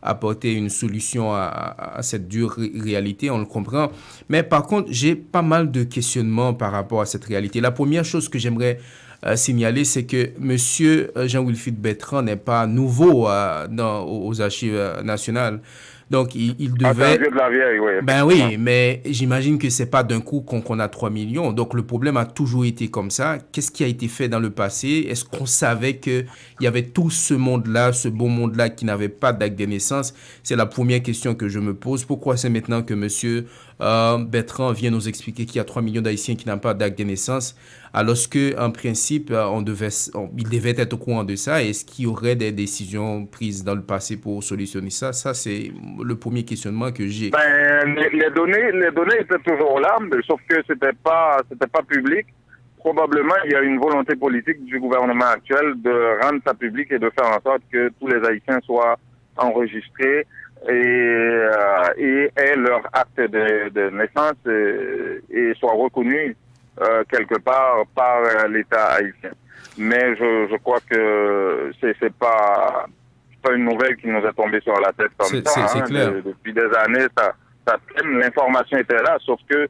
apporter une solution à cette dure réalité, on le comprend. Mais par contre, j'ai pas mal de questionnements par rapport à cette réalité. La première chose que j'aimerais signaler, c'est que monsieur Jean-Wilfried Bertrand n'est pas nouveau aux Archives nationales. Donc, il devait... de la vieille, oui. Ben oui, mais j'imagine que c'est pas d'un coup qu'on a 3 millions. Donc, le problème a toujours été comme ça. Qu'est-ce qui a été fait dans le passé? Est-ce qu'on savait qu'il y avait tout ce monde-là, ce beau monde-là qui n'avait pas d'acte de naissance? C'est la première question que je me pose. Pourquoi c'est maintenant que monsieur Bertrand vient nous expliquer qu'il y a 3 millions d'Haïtiens qui n'ont pas d'acte de naissance, alors qu'en principe, il devait être au courant de ça? Est-ce qu'il y aurait des décisions prises dans le passé pour solutionner ça? Ça, c'est le premier questionnement que j'ai. Les données étaient toujours là, sauf que c'était pas public. Probablement, il y a une volonté politique du gouvernement actuel de rendre ça public et de faire en sorte que tous les Haïtiens soient enregistrés et aient leur acte de naissance et soient reconnus quelque part par l'État haïtien. Mais je crois que c'est pas une nouvelle qui nous est tombée sur la tête comme ça. C'est clair. Depuis des années, ça traîne, l'information était là, sauf que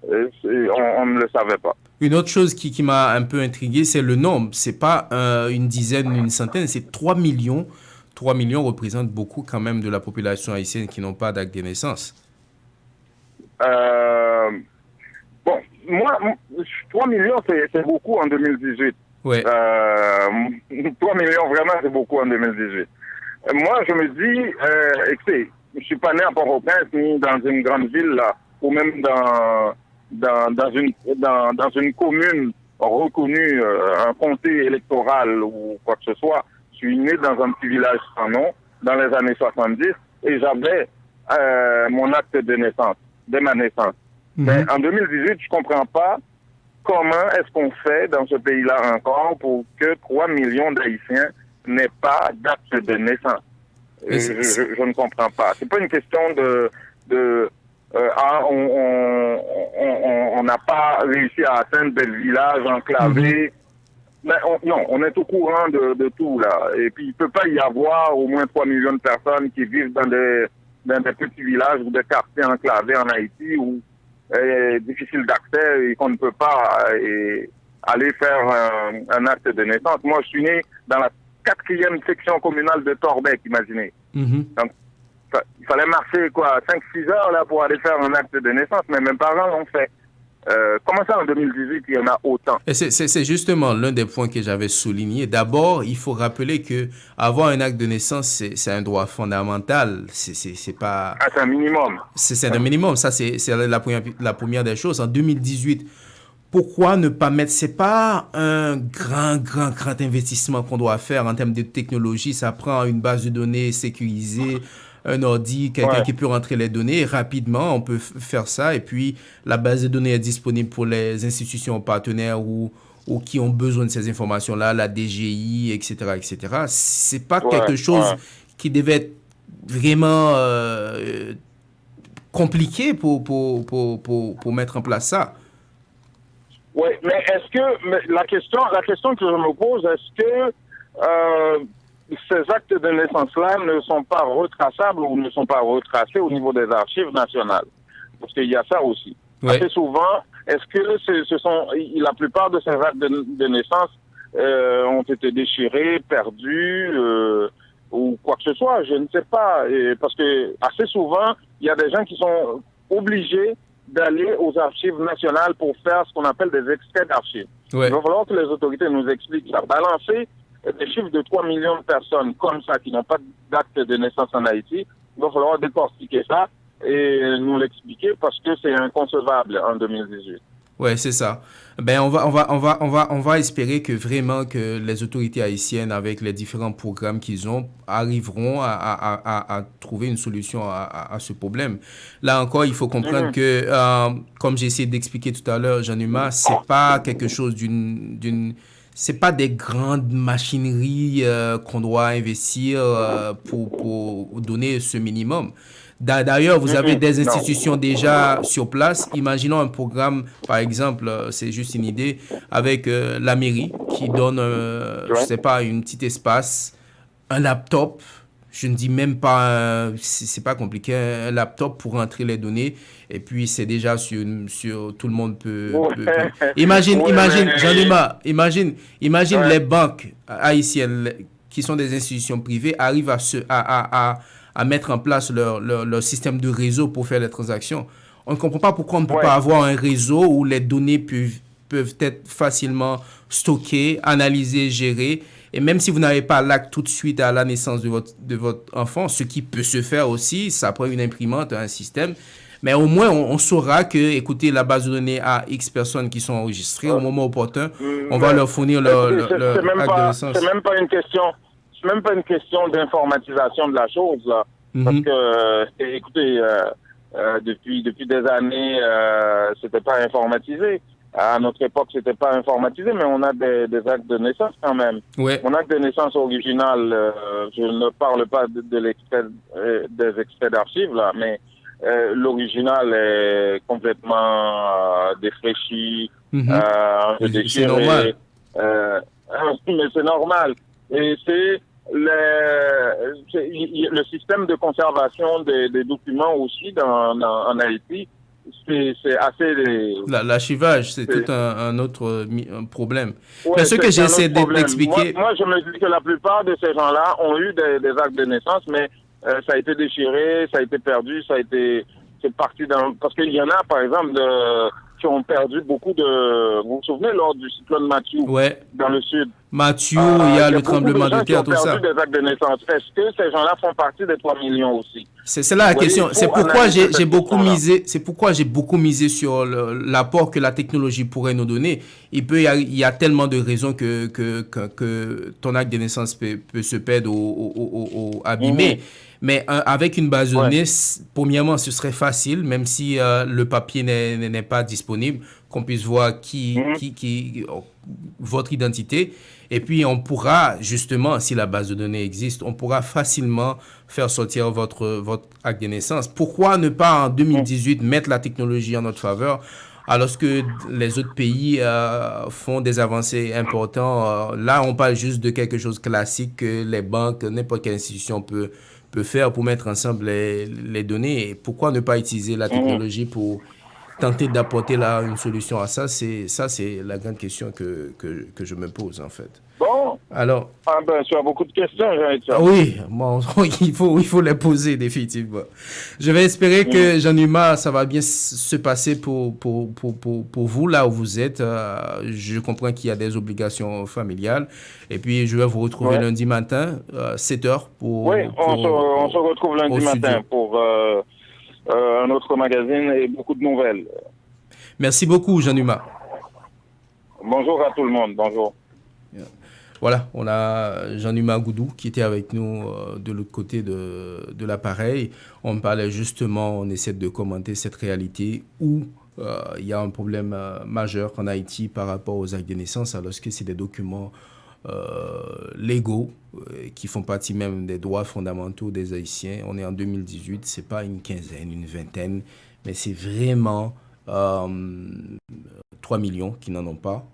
on ne le savait pas. Une autre chose qui m'a un peu intrigué, c'est le nombre. C'est pas une dizaine, une centaine, c'est 3 millions. 3 millions représentent beaucoup quand même de la population haïtienne qui n'ont pas d'acte de naissance. Bon, moi, 3 millions, c'est beaucoup en 2018. Ouais. 3 millions, vraiment, c'est beaucoup en 2018. Moi, je me dis, écoutez, je suis pas né à Port-au-Prince, ni dans une grande ville, là, ou même dans une commune reconnue, un comté électoral ou quoi que ce soit. Je suis né dans un petit village sans nom. dans les années 70 et j'avais mon acte de naissance, dès ma naissance. Mais en 2018, je comprends pas comment est-ce qu'on fait dans ce pays-là encore pour que 3 millions d'Haïtiens n'aient pas d'acte de naissance. Je ne comprends pas. C'est pas une question on n'a pas réussi à atteindre des villages enclavés. Mais on est au courant de tout là. Et puis il peut pas y avoir au moins 3 millions de personnes qui vivent dans des petits villages ou des quartiers enclavés en Haïti où difficile d'accès et qu'on ne peut pas aller faire un acte de naissance. Moi, je suis né dans la 4e section communale de Torbec, imaginez. Donc, il fallait marcher 5-6 heures là pour aller faire un acte de naissance, mais mes parents l'ont fait. Comment ça, en 2018, il y en a autant? Et c'est justement l'un des points que j'avais souligné. D'abord, il faut rappeler que avoir un acte de naissance, c'est un droit fondamental. C'est pas... c'est un minimum. C'est un minimum. Ça, c'est la première des choses. En 2018, pourquoi ne pas mettre... C'est pas un grand investissement qu'on doit faire en termes de technologie. Ça prend une base de données sécurisée, un ordi, quelqu'un qui peut rentrer les données rapidement, on peut faire ça. Et puis, la base de données est disponible pour les institutions partenaires ou qui ont besoin de ces informations-là, la DGI, etc., etc. C'est pas quelque chose qui devait être vraiment compliqué pour mettre en place ça. Oui, mais est-ce que la question que je me pose, est-ce que ces actes de naissance-là ne sont pas retraçables ou ne sont pas retracés au niveau des archives nationales? Parce qu'il y a ça aussi. Assez souvent, est-ce que la plupart de ces actes de naissance ont été déchirés, perdus ou quoi que ce soit? Je ne sais pas. Parce que assez souvent, il y a des gens qui sont obligés d'aller aux archives nationales pour faire ce qu'on appelle des extraits d'archives. Il va falloir que les autorités nous expliquent ça. Balancer des chiffres de 3 millions de personnes comme ça qui n'ont pas d'acte de naissance en Haïti, il va falloir décortiquer ça et nous l'expliquer parce que c'est inconcevable en 2018. Ouais, c'est ça. Ben on va espérer que vraiment que les autorités haïtiennes avec les différents programmes qu'ils ont arriveront à trouver une solution à ce problème. Là encore, il faut comprendre que comme j'ai essayé d'expliquer tout à l'heure, Jean-Numa, c'est pas quelque chose c'est pas des grandes machineries qu'on doit investir pour donner ce minimum. D'ailleurs, vous avez des institutions déjà sur place. Imaginons un programme, par exemple, c'est juste une idée, avec la mairie qui donne, je sais pas, un petit espace, un laptop. Je ne dis même pas, c'est pas compliqué, un laptop pour rentrer les données. Et puis, c'est déjà sur tout le monde peut. Imagine, Jean-Numa, imagine les banques haïtiennes qui sont des institutions privées arrivent à mettre en place leur système de réseau pour faire les transactions. On ne comprend pas pourquoi on ne peut pas avoir un réseau où les données peuvent être facilement stockées, analysées, gérées. Et même si vous n'avez pas l'acte tout de suite à la naissance de votre enfant, ce qui peut se faire aussi, ça prend une imprimante, un système. Mais au moins, on saura que, écoutez, la base de données a X personnes qui sont enregistrées. Au moment opportun, on va leur fournir leur acte de naissance. C'est même pas une question d'informatisation de la chose, là. Parce que, écoutez, depuis des années, c'était pas informatisé. À notre époque, c'était pas informatisé, mais on a des actes de naissance quand même. Mon acte de naissance original, je ne parle pas des extraits d'archives, là, mais l'original est complètement défraîchi, c'est normal. Mais c'est normal. Et c'est le système de conservation des documents aussi en Haïti. C'est assez... L'archivage, c'est tout un autre problème. Mais ce que j'essaie d'expliquer... Moi, je me dis que la plupart de ces gens-là ont eu des actes de naissance, mais ça a été déchiré, ça a été perdu, c'est parti dans... Parce qu'il y en a, par exemple, qui ont perdu beaucoup de... Vous vous souvenez, lors du cyclone Matthew, dans le sud? Mathieu, il y a le tremblement de terre, tout ça. Il y a beaucoup de gens qui ont perdu des actes de naissance. Est-ce que ces gens-là font partie des 3 millions aussi? C'est là la question. C'est pourquoi j'ai beaucoup misé. C'est pourquoi j'ai beaucoup misé sur l'apport que la technologie pourrait nous donner. Il y a tellement de raisons que ton acte de naissance peut se perdre ou abîmer. Mais avec une base de données, premièrement, ce serait facile, même si le papier n'est pas disponible, qu'on puisse voir votre identité. Et puis, on pourra, justement, si la base de données existe, on pourra facilement faire sortir votre acte de naissance. Pourquoi ne pas, en 2018, mettre la technologie en notre faveur, alors que les autres pays font des avancées importantes? Là, on parle juste de quelque chose de classique que les banques, n'importe quelle institution peut faire pour mettre ensemble les données. Et pourquoi ne pas utiliser la technologie pour tenter d'apporter là une solution à ça? C'est la grande question que je me pose, en fait. Bon. Alors. Tu as beaucoup de questions, Jean-Étienne. Oui, bon, il faut les poser, définitivement. Je vais espérer que, Jean-Numa, ça va bien se passer pour vous, là où vous êtes. Je comprends qu'il y a des obligations familiales. Et puis, je vais vous retrouver lundi matin, 7h pour... Oui, on se retrouve lundi matin pour un autre magazine et beaucoup de nouvelles. Merci beaucoup, Jean-Numa. Bonjour à tout le monde, bonjour. Voilà, on a Jean-Numa Goudou qui était avec nous de l'autre côté de l'appareil. On parlait justement, on essaie de commenter cette réalité où il y a un problème majeur en Haïti par rapport aux actes de naissance, alors que c'est des documents légaux qui font partie même des droits fondamentaux des Haïtiens. On est en 2018, c'est pas une quinzaine, une vingtaine, mais c'est vraiment 3 millions qui n'en ont pas.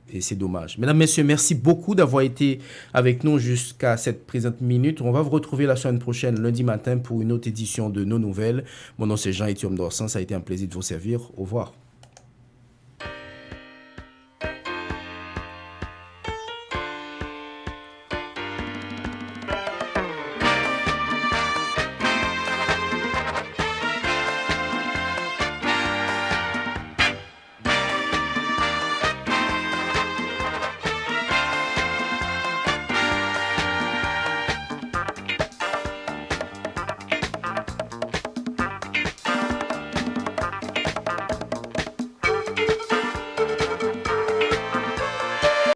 Et c'est dommage. Mesdames, Messieurs, merci beaucoup d'avoir été avec nous jusqu'à cette présente minute. On va vous retrouver la semaine prochaine, lundi matin, pour une autre édition de Nos Nouvelles. Mon nom, c'est Jean-Étienne Dorsan. Ça a été un plaisir de vous servir. Au revoir.